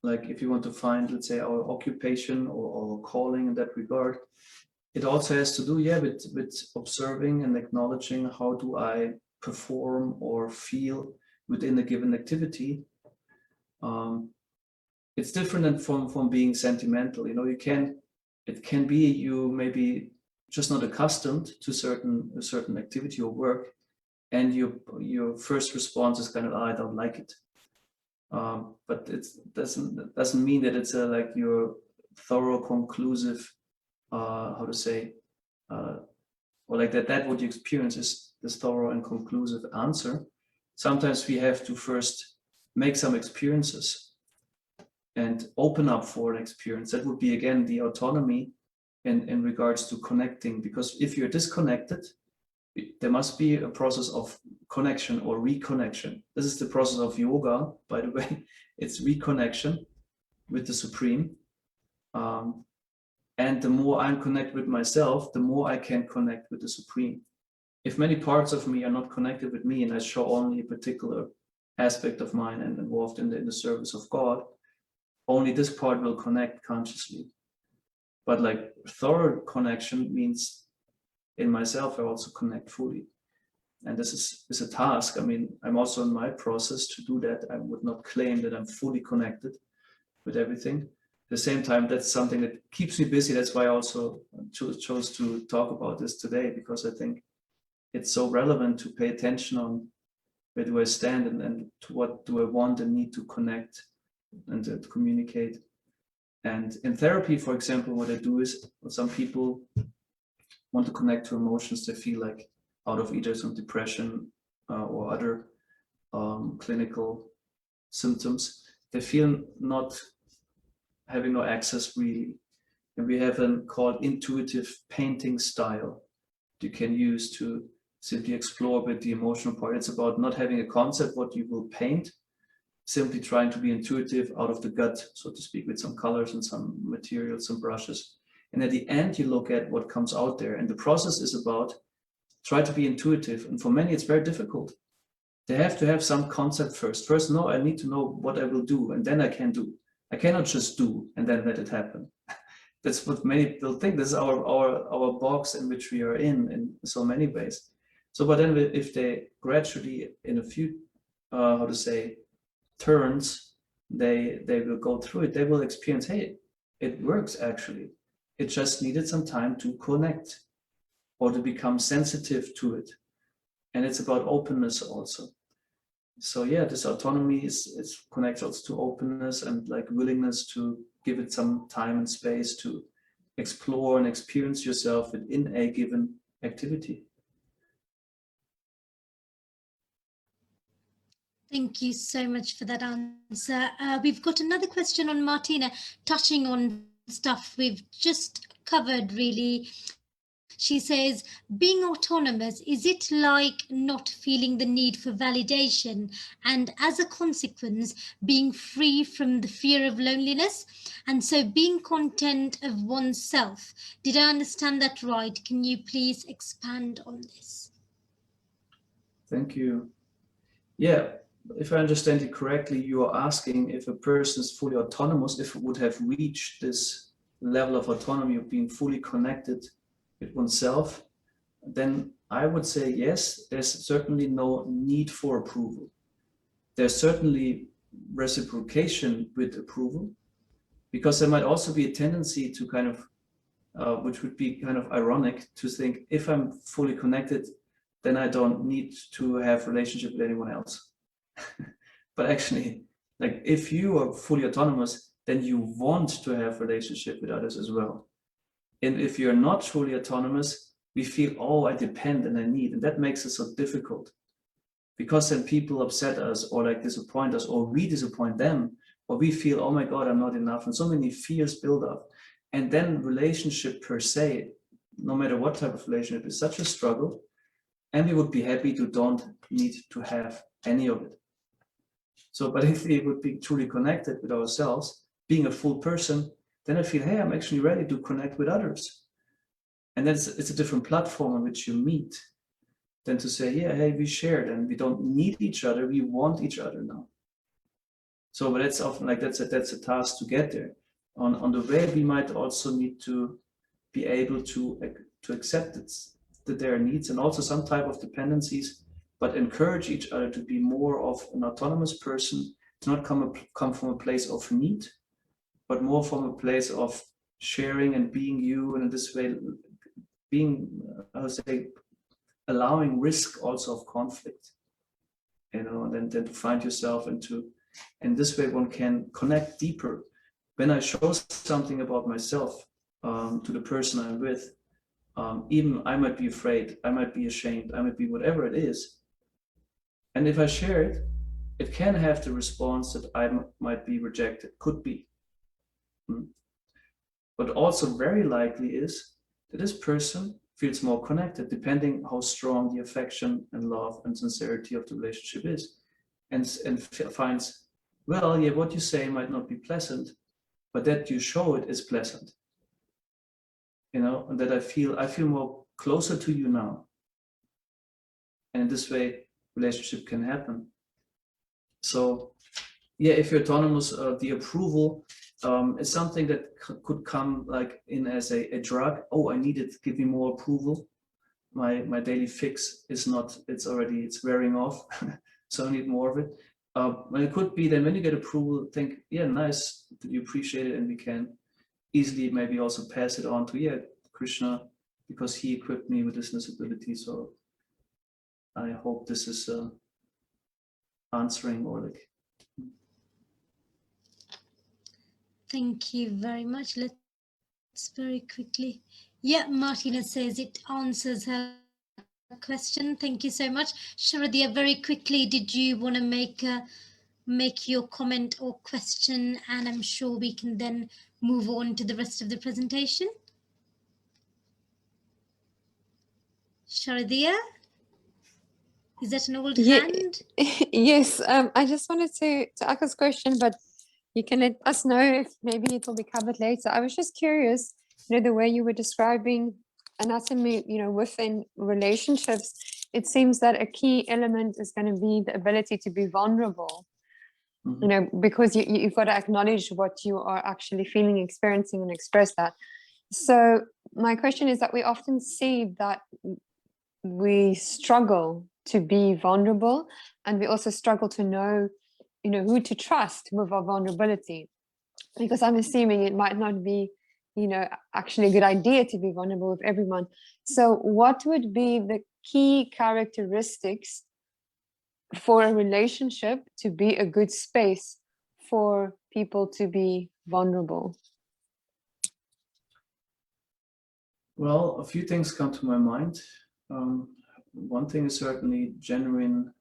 Like if you want to find, let's say, our occupation or calling in that regard, it also has to do, with observing and acknowledging how do I perform or feel within a given activity. It's different than from being sentimental. You know, it can be you maybe just not accustomed to a certain activity or work, and your first response is kind of, I don't like it. But it doesn't mean that it's like your thorough, conclusive, how to say, or like that what you experience is this thorough and conclusive answer. Sometimes we have to first make some experiences and open up for an experience. That would be, again, the autonomy in regards to connecting, because if you're disconnected, there must be a process of connection or reconnection. This is the process of yoga, by the way. It's reconnection with the Supreme. And the more I'm connected with myself, the more I can connect with the Supreme. If many parts of me are not connected with me and I show only a particular aspect of mine and involved in the service of God, only this part will connect consciously. But like thorough connection means in myself, I also connect fully. And this is a task. I mean, I'm also in my process to do that. I would not claim that I'm fully connected with everything. At the same time, that's something that keeps me busy. That's why I also chose to talk about this today, because I think it's so relevant to pay attention on where do I stand and to what do I want and need to connect and to communicate. And in therapy, for example, what I do is, some people want to connect to emotions they feel like out of either some depression or other clinical symptoms. They feel not having no access really. And we have a called intuitive painting style you can use to simply explore with the emotional part. It's about not having a concept what you will paint, simply trying to be intuitive out of the gut, so to speak, with some colors and some materials, some brushes. And at the end, you look at what comes out there. And the process is about try to be intuitive. And for many, it's very difficult. They have to have some concept first. First, no, I need to know what I will do, and then I can do. I cannot just do and then let it happen. That's what many people think. This is our box in which we are in so many ways. So, but then if they gradually, in a few, how to say, turns, they will go through it. They will experience, hey, it works actually. It just needed some time to connect or to become sensitive to it. And it's about openness also. So yeah, this autonomy is connected also to openness and like willingness to give it some time and space to explore and experience yourself within a given activity. Thank you so much for that answer. We've got another question on Martina, touching on stuff we've just covered really. She says, being autonomous, is it like not feeling the need for validation and as a consequence, being free from the fear of loneliness? And so being content of oneself. Did I understand that right? Can you please expand on this? Thank you. Yeah, if I understand it correctly, you are asking if a person is fully autonomous, if it would have reached this level of autonomy of being fully connected with oneself, then I would say yes, there's certainly no need for approval. There's certainly reciprocation with approval, because there might also be a tendency to kind of, which would be kind of ironic, to think if I'm fully connected, then I don't need to have relationship with anyone else. But actually, like if you are fully autonomous, then you want to have relationship with others as well. And if you're not fully autonomous, we feel, oh, I depend and I need, and that makes it so difficult. Because then people upset us or like disappoint us, or we disappoint them, or we feel, oh my God, I'm not enough. And so many fears build up. And then relationship per se, no matter what type of relationship, is such a struggle. And we would be happy to don't need to have any of it. So, but if we would be truly connected with ourselves, being a full person, then I feel, hey, I'm actually ready to connect with others. And then it's a different platform on which you meet than to say, yeah, hey, we shared and we don't need each other, we want each other now. So, but that's often like that's a task to get there. On the way, we might also need to be able to accept that there are needs and also some type of dependencies, but encourage each other to be more of an autonomous person, to not come from a place of need, but more from a place of sharing and being you, and in this way, being, I would say, allowing risk also of conflict, you know, and then to find yourself and in this way one can connect deeper. When I show something about myself to the person I'm with, even I might be afraid, I might be ashamed, I might be whatever it is. And if I share it, it can have the response that I might be rejected, could be. But also very likely is that this person feels more connected, depending how strong the affection and love and sincerity of the relationship is, and finds, well, yeah, what you say might not be pleasant, but that you show it is pleasant, you know, and that I feel more closer to you now, and in this way, relationship can happen. So, yeah, if you're autonomous, the approval is something that could come like in as a drug. Oh, I need it, give me more approval. My daily fix is not, it's wearing off, so I need more of it. And it could be then when you get approval, think, yeah, nice, that you appreciate it, and we can easily maybe also pass it on to, yeah, Krishna, because he equipped me with this ability. So I hope this is answering, or like. Thank you very much. Let's very quickly. Yeah, Martina says it answers her question. Thank you so much. Sharadia, very quickly, did you want to make your comment or question? And I'm sure we can then move on to the rest of the presentation. Sharadia? Is that an old hand? Yes, I just wanted to ask this question, but you can let us know if maybe it will be covered later. I was just curious, you know, the way you were describing anatomy, you know, within relationships, it seems that a key element is going to be the ability to be vulnerable, you know, because you've got to acknowledge what you are actually feeling, experiencing, and express that. So my question is that we often see that we struggle to be vulnerable, and we also struggle to know, you know, who to trust with our vulnerability, because I'm assuming it might not be, you know, actually a good idea to be vulnerable with everyone. So what would be the key characteristics for a relationship to be a good space for people to be vulnerable? Well, a few things come to my mind. One thing is certainly genuine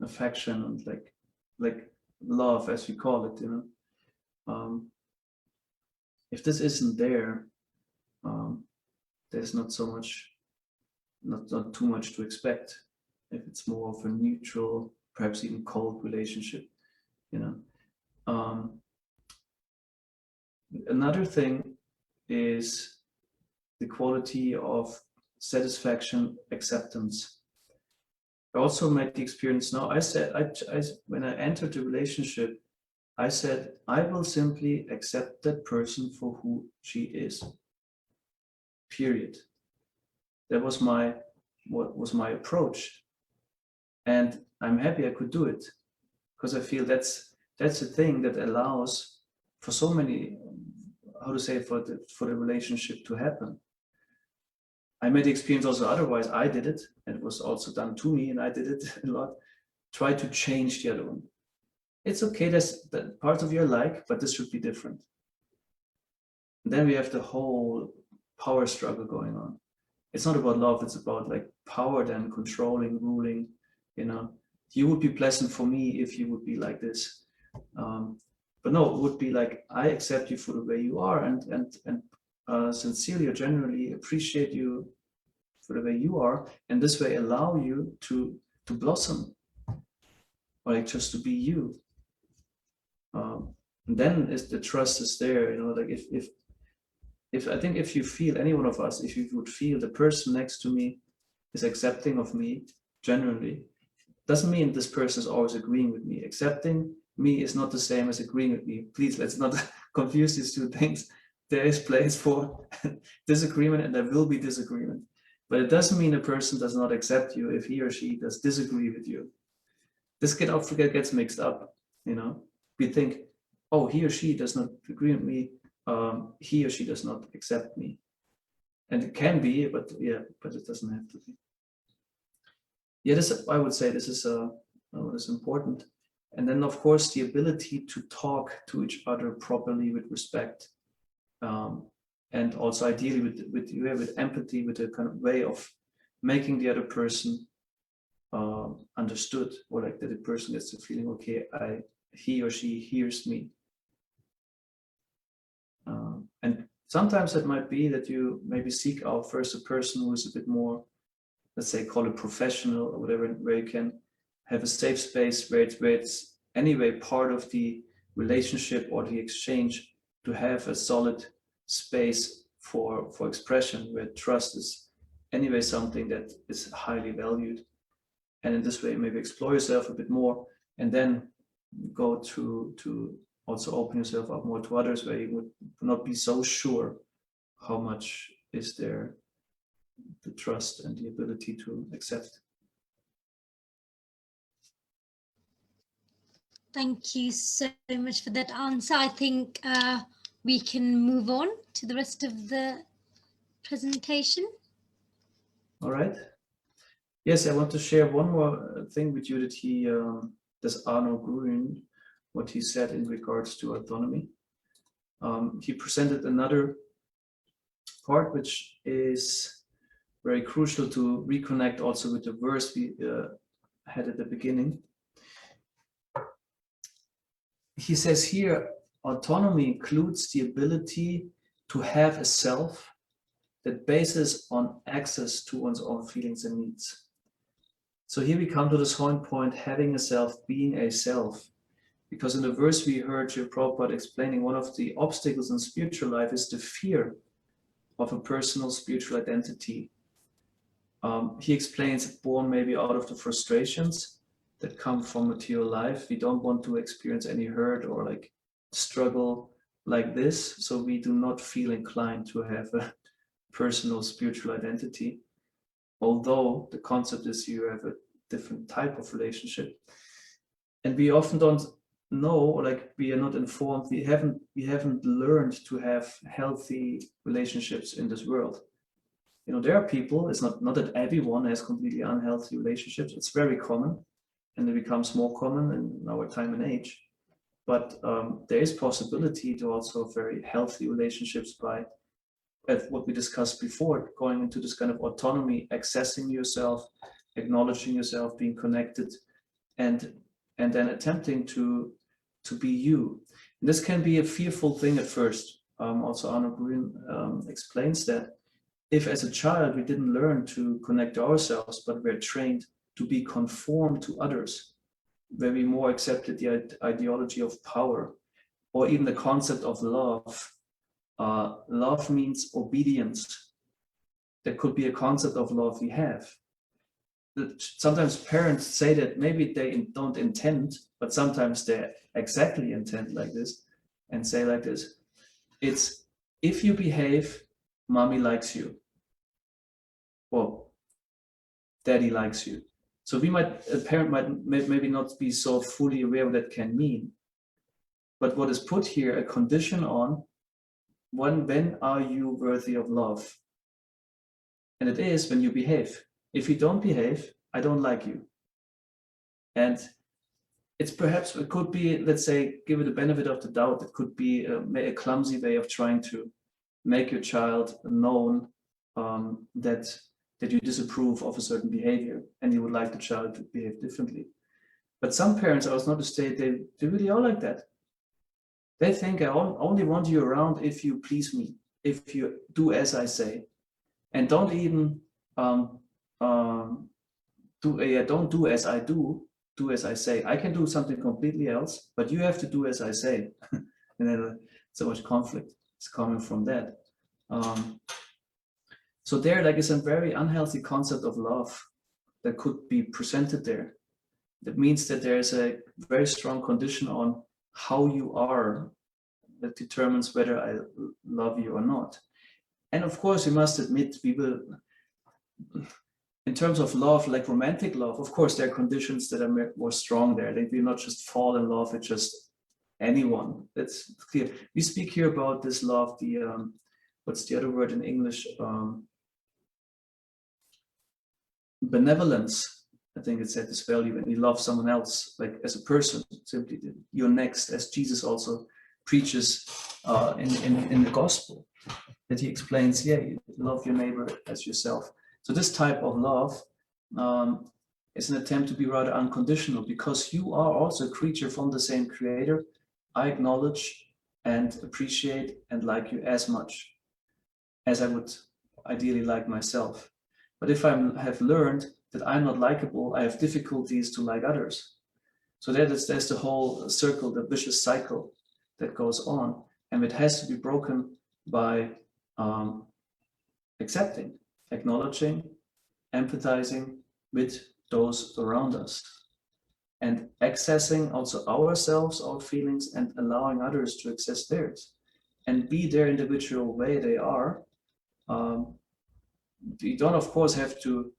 affection and like love, as we call it, you know. If this isn't there, there's not too much to expect. If it's more of a neutral, perhaps even cold relationship, you know. Another thing is the quality of satisfaction, acceptance. I also made the experience now. I said, when I entered the relationship, I said, I will simply accept that person for who she is. Period. That was what was my approach, and I'm happy I could do it, because I feel that's a thing that allows for so many, how to say, for the relationship to happen. I made the experience also otherwise. I did it, and it was also done to me, and I did it a lot. Try to change the other one. It's okay, that's that part of your like, but this should be different. And then we have the whole power struggle going on. It's not about love, it's about like power, then controlling, ruling, you know. You would be pleasant for me if you would be like this. But no, it would be like, I accept you for the way you are, and sincerely or genuinely appreciate you for the way you are, and this way allow you to blossom, or like just to be you. And then the trust is there, you know, like if I think if you feel, any one of us, if you would feel the person next to me is accepting of me genuinely, doesn't mean this person is always agreeing with me. Accepting me is not the same as agreeing with me. Please, let's not confuse these two things. There is place for disagreement, and there will be disagreement. But it doesn't mean a person does not accept you if he or she does disagree with you. This gets mixed up, you know. We think, oh, he or she does not agree with me, he or she does not accept me. And it can be, but yeah, but it doesn't have to be. Yeah, this, I would say this is what is important. And then of course the ability to talk to each other properly with respect, and also ideally with empathy, with a kind of way of making the other person understood, or like that the person gets the feeling, okay, he or she hears me. And sometimes it might be that you maybe seek out first a person who is a bit more, let's say, call it professional or whatever, where you can have a safe space where it's anyway part of the relationship or the exchange to have a solid space for expression, where trust is anyway something that is highly valued. And in this way, maybe explore yourself a bit more, and then go to also open yourself up more to others, where you would not be so sure how much is there the trust and the ability to accept. Thank you so much for that answer. I think we can move on to the rest of the presentation. All right. Yes, I want to share one more thing with you that he, this Arno Grün, what he said in regards to autonomy. He presented another part which is very crucial to reconnect also with the verse we had at the beginning. He says here, autonomy includes the ability to have a self that bases on access to one's own feelings and needs. So here we come to this whole point, having a self, being a self. Because in the verse we heard Srila Prabhupada explaining, one of the obstacles in spiritual life is the fear of a personal spiritual identity. He explains, born maybe out of the frustrations that come from material life. We don't want to experience any hurt or like struggle like this, so we do not feel inclined to have a personal spiritual identity. Although the concept is you have a different type of relationship, and we often don't know, or like we are not informed. We haven't learned to have healthy relationships in this world. You know, there are people. It's not that everyone has completely unhealthy relationships. It's very common, and it becomes more common in our time and age. But there is possibility to also have very healthy relationships by, at what we discussed before, going into this kind of autonomy, accessing yourself, acknowledging yourself, being connected, and then attempting to be you. And this can be a fearful thing at first. Also, Arno Grün explains that if as a child we didn't learn to connect to ourselves, but we're trained to be conformed to others, where we more accepted the ideology of power, or even the concept of love. Love means obedience. There could be a concept of love we have. Sometimes parents say that maybe they don't intend, but sometimes they exactly intend like this, and say like this: it's, if you behave, mommy likes you, or daddy likes you. So a parent might maybe not be so fully aware what that can mean, but what is put here, a condition on when are you worthy of love? And it is when you behave. If you don't behave, I don't like you. And it could be, let's say, give it the benefit of the doubt. It could be a clumsy way of trying to make your child known that you disapprove of a certain behavior and you would like the child to behave differently. But some parents, I was not to state, they really are like that. They think, I only want you around if you please me, if you do as I say, and don't even don't do as I do as I say. I can do something completely else, but you have to do as I say. And then so much conflict is coming from that. So there, like, is a very unhealthy concept of love that could be presented there. That means that there's a very strong condition on how you are that determines whether I love you or not. And of course, we must admit, we will, in terms of love, like romantic love, of course, there are conditions that are more strong there. They will not just fall in love with just anyone. That's clear. We speak here about this love, the, what's the other word in English? Benevolence. I think it's at this value when you love someone else, like as a person, simply you're next, as Jesus also preaches in the gospel, that he explains, yeah, you love your neighbor as yourself. So this type of love is an attempt to be rather unconditional, because you are also a creature from the same creator. I acknowledge and appreciate and like you as much as I would ideally like myself. But if I have learned that I'm not likable, I have difficulties to like others. So there's the whole circle, the vicious cycle that goes on, and it has to be broken by accepting, acknowledging, empathizing with those around us, and accessing also ourselves, our feelings, and allowing others to access theirs and be their individual way they are. You don't, of course, have to.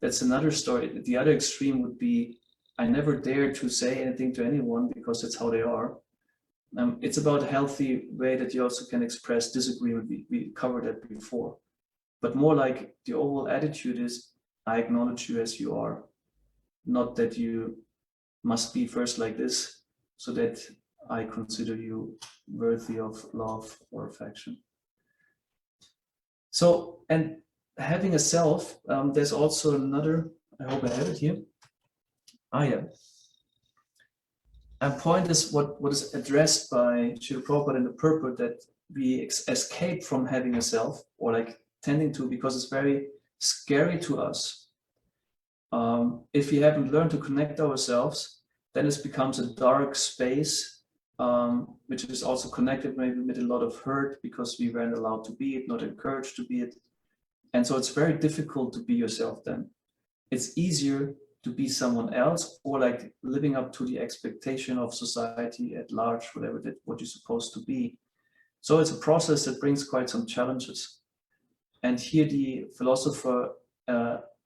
That's another story. The other extreme would be, I never dare to say anything to anyone because that's how they are. It's about a healthy way that you also can express disagreement. We covered that before. But more like the overall attitude is, I acknowledge you as you are, not that you must be first like this so that I consider you worthy of love or affection. So, and having a self, there's also another, I hope I have it here. Yeah. And point is what is addressed by Srila Prabhupada in the purport, that we escape from having a self, or like tending to, because it's very scary to us. If we haven't learned to connect ourselves, then it becomes a dark space, which is also connected maybe with a lot of hurt, because we weren't allowed to be it, not encouraged to be it. And so it's very difficult to be yourself then. It's easier to be someone else, or like living up to the expectation of society at large, whatever that what you're supposed to be. So it's a process that brings quite some challenges. And here the philosopher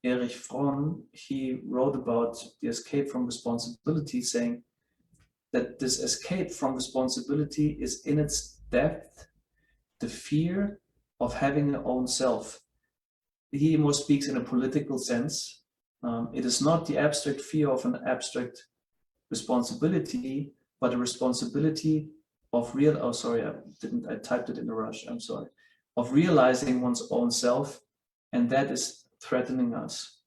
Erich Fromm, he wrote about the escape from responsibility, saying that this escape from responsibility is in its depth the fear of having an own self. He more speaks in a political sense. It is not the abstract fear of an abstract responsibility, but a responsibility of real, oh sorry, I typed it in a rush, I'm sorry, of realizing one's own self, and that is threatening us.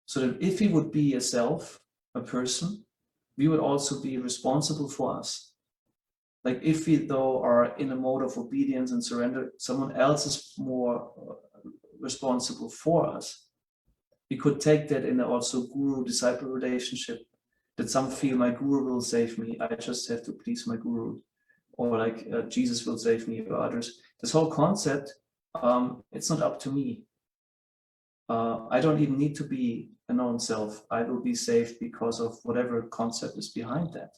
So that if we would be a self, a person, we would also be responsible for us. Like if we though are in a mode of obedience and surrender, someone else is more responsible for us. We could take that in also guru-disciple relationship, that some feel my guru will save me, I just have to please my guru, or like Jesus will save me, or others. This whole concept, it's not up to me. I don't even need to be a known self. I will be saved because of whatever concept is behind that.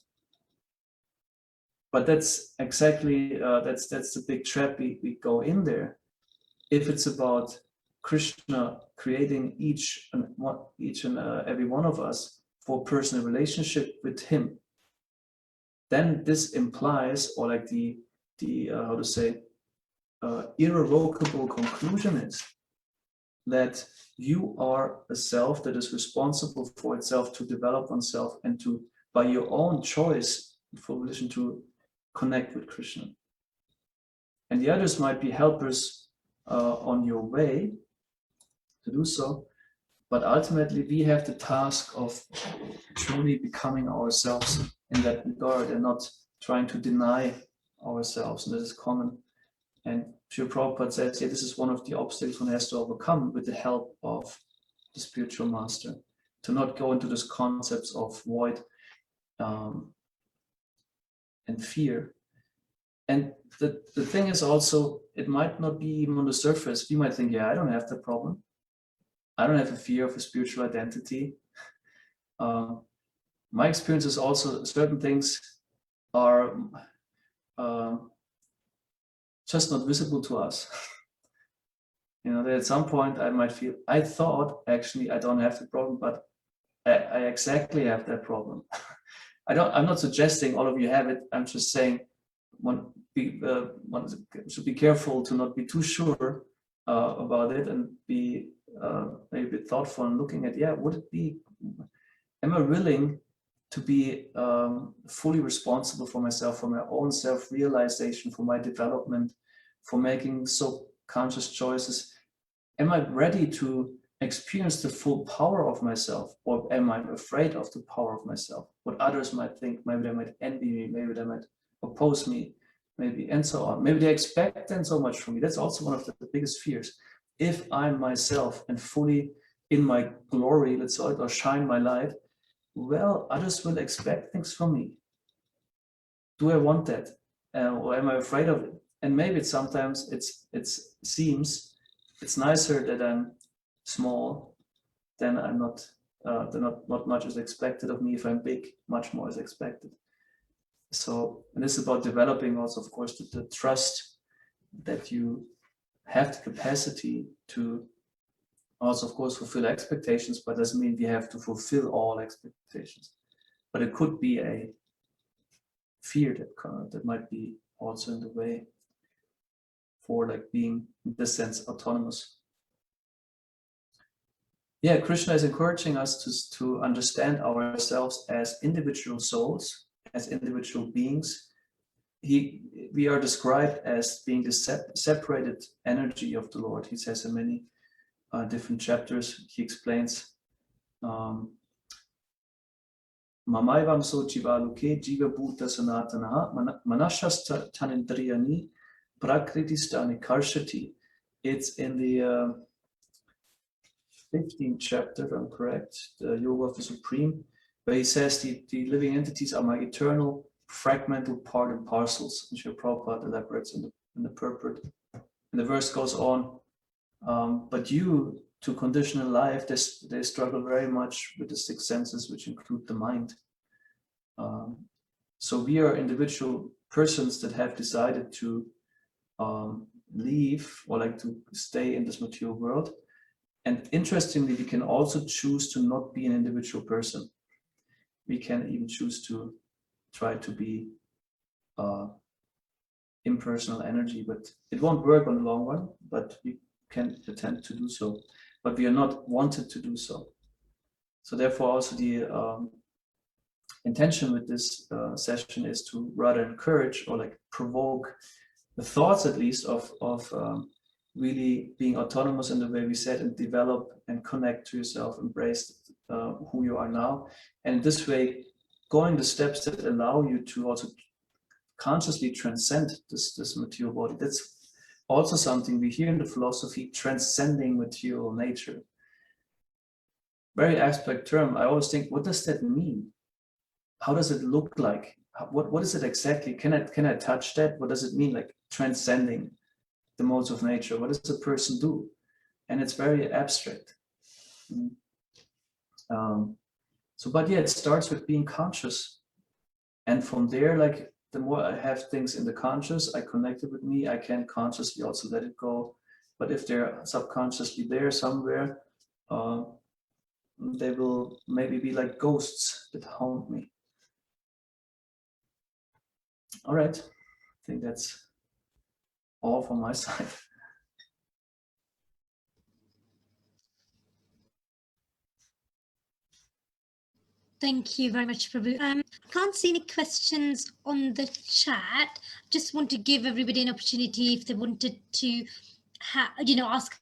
But that's exactly, that's the big trap we go in there. If it's about Krishna creating each and every one of us for personal relationship with him, then this implies, or like the how to say, irrevocable conclusion is that you are a self that is responsible for itself to develop oneself and to, by your own choice, for relation to connect with Krishna. And the others might be helpers on your way to do so, but ultimately we have the task of truly becoming ourselves in that regard, and not trying to deny ourselves. And this is common. And Srila Prabhupada says, yeah, this is one of the obstacles one has to overcome with the help of the spiritual master, to not go into these concepts of void and fear, And the thing is also, it might not be even on the surface. You might think, yeah, I don't have that problem. I don't have a fear of a spiritual identity. My experience is also certain things are just not visible to us. You know, that at some point I might feel, I thought actually I don't have the problem, but I exactly have that problem. I'm not suggesting all of you have it. I'm just saying one should be careful to not be too sure about it, and be maybe a bit thoughtful and looking at, yeah, would it be, am I willing to be fully responsible for myself, for my own self-realization, for my development, for making so conscious choices? Am I ready to experience the full power of myself, or am I afraid of the power of myself? What others might think, maybe they might envy me, maybe they might oppose me, maybe, and so on. Maybe they expect then so much from me. That's also one of the biggest fears. If I'm myself and fully in my glory, let's say, or shine my light, well, others will expect things from me. Do I want that? Or am I afraid of it? And maybe sometimes it seems it's nicer that I'm small, then I'm not, not much is expected of me. If I'm big, much more is expected. So, and this is about developing also, of course, the trust that you have the capacity to also, of course, fulfill expectations, but doesn't mean we have to fulfill all expectations. But it could be a fear that might be also in the way for like being, in this sense, autonomous. Yeah, Krishna is encouraging us to understand ourselves as individual souls, as individual beings. We are described as being the separated energy of the Lord. He says in many different chapters, he explains, Mamaivam so jivaluke jiva bhuta sanatanaha manashasta tanindriyani prakritistani karshati. It's in the 15th chapter, if I'm correct, the Yoga of the Supreme, where he says the living entities are my eternal fragmental part and parcels, which Prabhupada elaborates in the purport. And the verse goes on, but due to conditional life, they struggle very much with the six senses, which include the mind. So we are individual persons that have decided to leave, or like to stay in this material world. And interestingly, we can also choose to not be an individual person. We can even choose to try to be impersonal energy, but it won't work on the long run, but we can attempt to do so. But we are not wanted to do so. So therefore also the intention with this session is to rather encourage, or like provoke the thoughts at least of really being autonomous in the way we said, and develop and connect to yourself, embrace who you are now. And this way, going the steps that allow you to also consciously transcend this material body. That's also something we hear in the philosophy, transcending material nature. Very abstract term. I always think, what does that mean? How does it look like? What is it exactly? Can I touch that? What does it mean, like transcending the modes of nature? What does a person do? And it's very abstract. But yeah, it starts with being conscious. And from there, like the more I have things in the conscious, I connect it with me, I can consciously also let it go. But if they're subconsciously there somewhere, they will maybe be like ghosts that haunt me. All right, I think that's all from my side. Thank you very much, Prabhu. I can't see any questions on the chat. Just want to give everybody an opportunity if they wanted to, ask a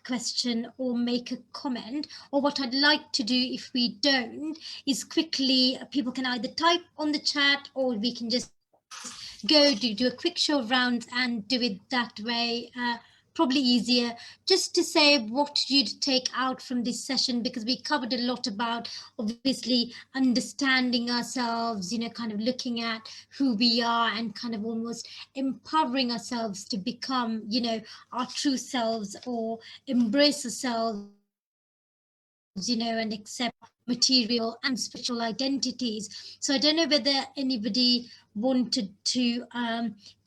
question or make a comment. Or what I'd like to do, if we don't, is quickly people can either type on the chat, or we can just go do a quick show of rounds and do it that way. probably easier just to say what you'd take out from this session, because we covered a lot about obviously understanding ourselves, kind of looking at who we are and kind of almost empowering ourselves to become, our true selves, or embrace ourselves, and accept material and spiritual identities. So I don't know whether anybody wanted to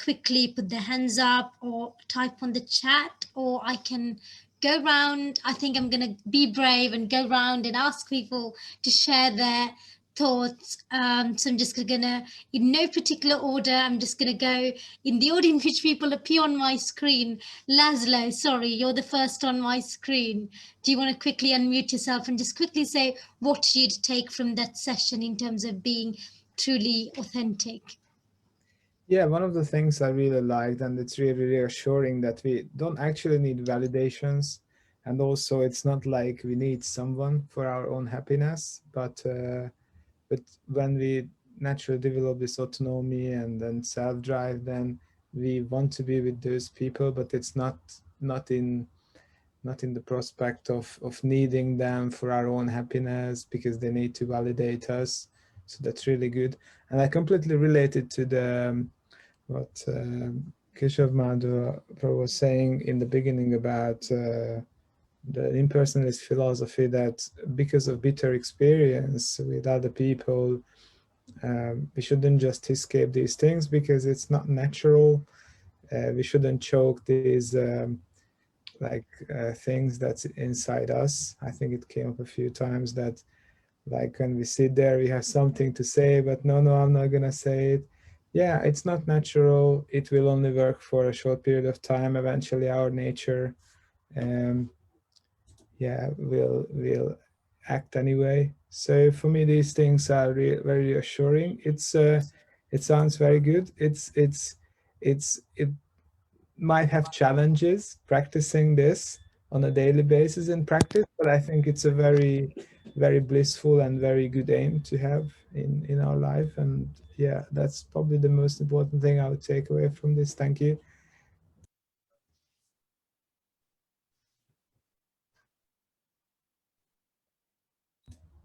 quickly put their hands up or type on the chat, or I can go round. I think I'm going to be brave and go round and ask people to share their thoughts. So I'm just going to, in no particular order, I'm just going to go in the order in which people appear on my screen. Laszlo, sorry, you're the first on my screen. Do you want to quickly unmute yourself and just quickly say what you'd take from that session in terms of being truly authentic? Yeah, one of the things I really liked, and it's really reassuring that we don't actually need validations, and also it's not like we need someone for our own happiness, but when we naturally develop this autonomy and then self-drive, then we want to be with those people, but it's not in the prospect of needing them for our own happiness because they need to validate us. So that's really good. And I completely related to the what Keshav Madhur was saying in the beginning about the impersonalist philosophy, that because of bitter experience with other people, we shouldn't just escape these things because it's not natural. We shouldn't choke these things that's inside us. I think it came up a few times that like when we sit there, we have something to say, but no, I'm not gonna say it. Yeah, it's not natural. It will only work for a short period of time. Eventually our nature will act anyway. So for me, these things are very reassuring. It sounds very good. It might have challenges practicing this on a daily basis in practice, but I think it's a very, very blissful and very good aim to have in our life. And yeah, that's probably the most important thing I would take away from this. Thank you.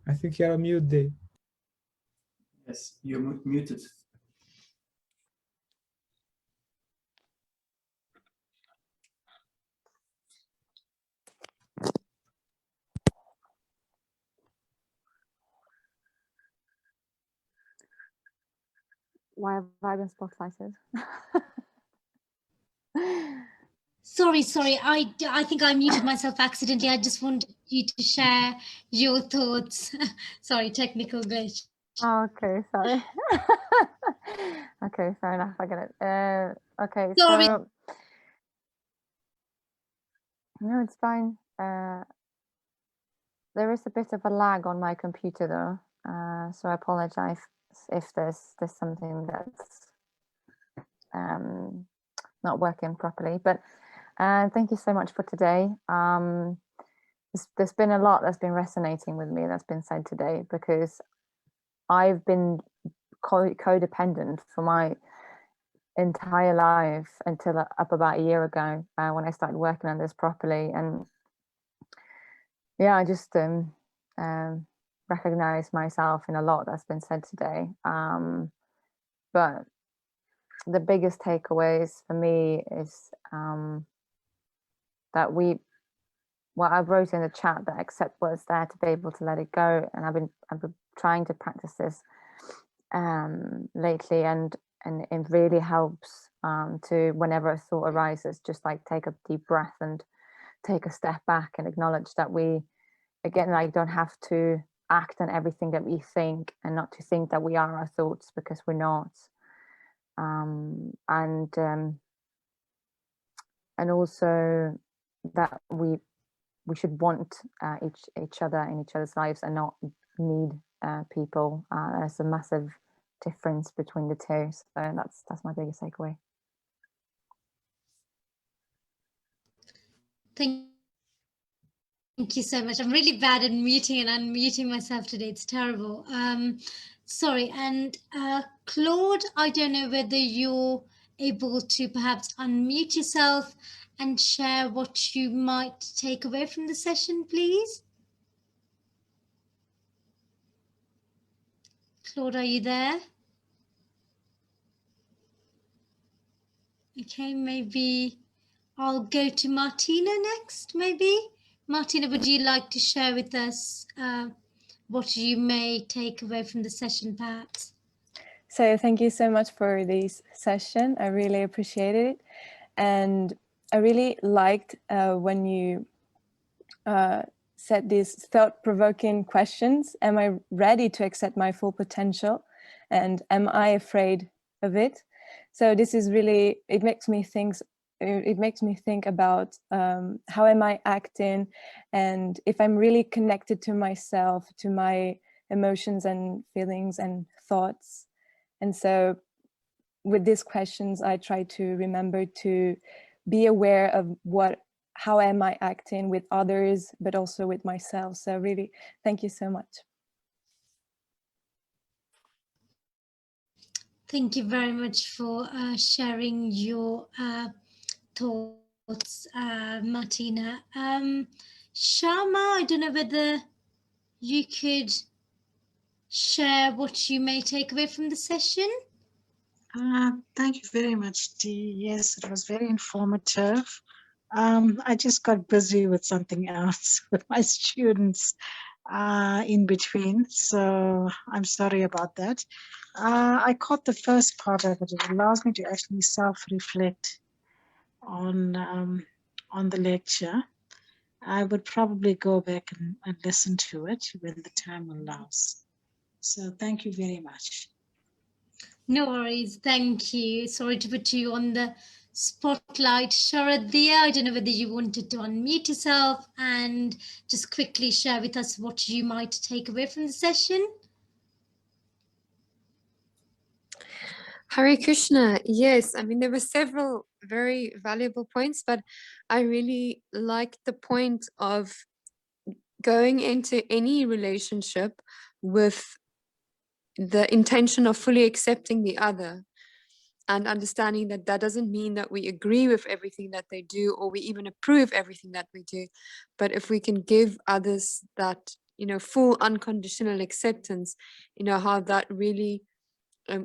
I think you're on mute, Dave. Yes, you're muted. Why have I been spotlighted? Sorry, I think I muted myself accidentally. I just wanted you to share your thoughts. Sorry, technical glitch. Oh, okay, sorry. Okay, fair enough. I get it. Okay, Sorry. so no, it's fine. There is a bit of a lag on my computer though, so I apologize if there's something that's not working properly. But thank you so much for today. There's been a lot that's been resonating with me that's been said today, because I've been codependent for my entire life until up about a year ago when I started working on this properly. And yeah, I just recognize myself in a lot that's been said today. But the biggest takeaways for me is that what I wrote in the chat, that accept what's there to be able to let it go. And I've been trying to practice this lately, and it really helps to, whenever a thought arises, just like take a deep breath and take a step back and acknowledge that we, again, like, don't have to act on everything that we think, and not to think that we are our thoughts, because we're not. And also that we should want each other in each other's lives and not need people. There's a massive difference between the two. So that's my biggest takeaway. Thank you so much. I'm really bad at muting and unmuting myself today. It's terrible. Sorry. And Claude, I don't know whether you're able to perhaps unmute yourself and share what you might take away from the session, please? Claude, are you there? Okay, maybe I'll go to Martina next, maybe. Martina, would you like to share with us what you may take away from the session, perhaps? So thank you so much for this session. I really appreciated it. And I really liked when you said these thought-provoking questions. Am I ready to accept my full potential? And am I afraid of it? So this is really, it makes me think about how am I acting, and if I'm really connected to myself, to my emotions and feelings and thoughts. And so with these questions, I try to remember to be aware of how am I acting with others, but also with myself. So really, thank you so much. Thank you very much for sharing your thoughts, Martina. Sharma, I don't know whether you could share what you may take away from the session. Thank you very much, Dee. Yes, it was very informative. I just got busy with something else with my students in between, so I'm sorry about that. I caught the first part of it. It allows me to actually self-reflect on the lecture. I would probably go back and listen to it when the time allows. So thank you very much. No worries, thank you. Sorry to put you on the spotlight, Sharadia. I don't know whether you wanted to unmute yourself and just quickly share with us what you might take away from the session. Hare Krishna. Yes, I mean, there were several very valuable points, but I really liked the point of going into any relationship with the intention of fully accepting the other and understanding that that doesn't mean that we agree with everything that they do or we even approve everything that we do. But if we can give others that, full unconditional acceptance, how that really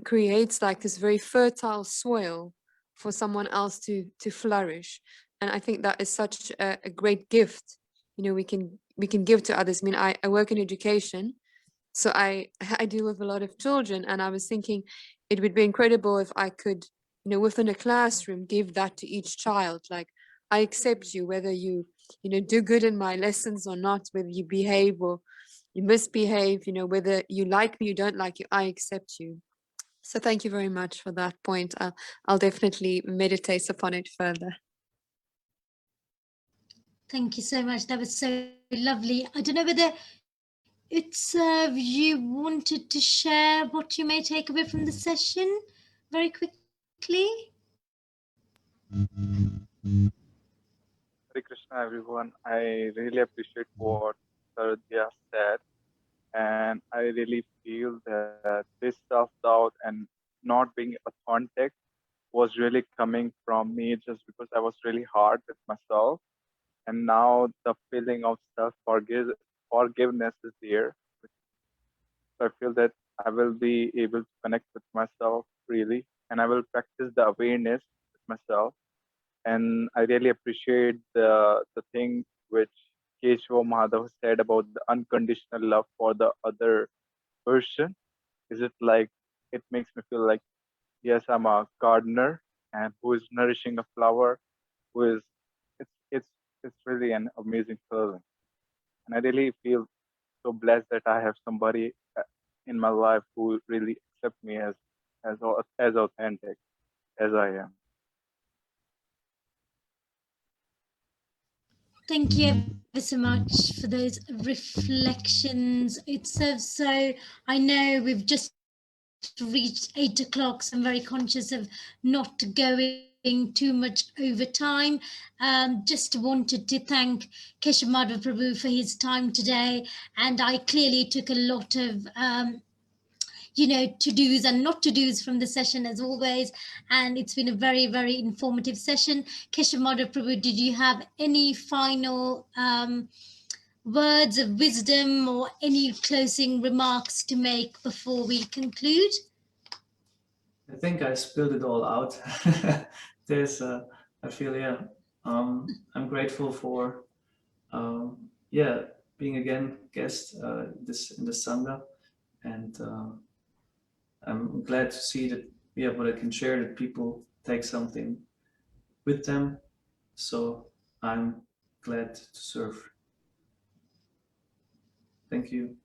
creates like this very fertile soil for someone else to flourish. And I think that is such a great gift, we can give to others. I mean, I work in education, so I deal with a lot of children, and I was thinking it would be incredible if I could, within a classroom, give that to each child. Like, I accept you, whether you, do good in my lessons or not, whether you behave or you misbehave, whether you like me, you don't like you, I accept you. So thank you very much for that point. I'll definitely meditate upon it further. Thank you so much. That was so lovely. I don't know whether it's you wanted to share what you may take away from the session very quickly. Hare Krishna, everyone. I really appreciate what Saradhya said, and I really feel that this self-doubt and not being authentic was really coming from me just because I was really hard with myself. And now the feeling of self-forgiveness is there. So I feel that I will be able to connect with myself freely, and I will practice the awareness with myself. And I really appreciate the thing which Keshava Madhav said about the unconditional love for the other person. Is it like, it makes me feel like, yes, I'm a gardener and who is nourishing a flower, who is, it's really an amazing feeling. And I really feel so blessed that I have somebody in my life who really accepts me as authentic as I am. Thank you ever so much for those reflections. It serves so, I know we've just reached 8 o'clock, so I'm very conscious of not going too much over time. Just wanted to thank Keshav Madhav Prabhu for his time today, and I clearly took a lot of to-dos and not to-dos from the session as always. And it's been a very, very informative session. Keshav Madhav Prabhu, did you have any final words of wisdom or any closing remarks to make before we conclude? I think I spilled it all out. I feel, yeah, I'm grateful for, being again guest in the Sangha, and I'm glad to see that, what I can share, that people take something with them. So I'm glad to serve. Thank you.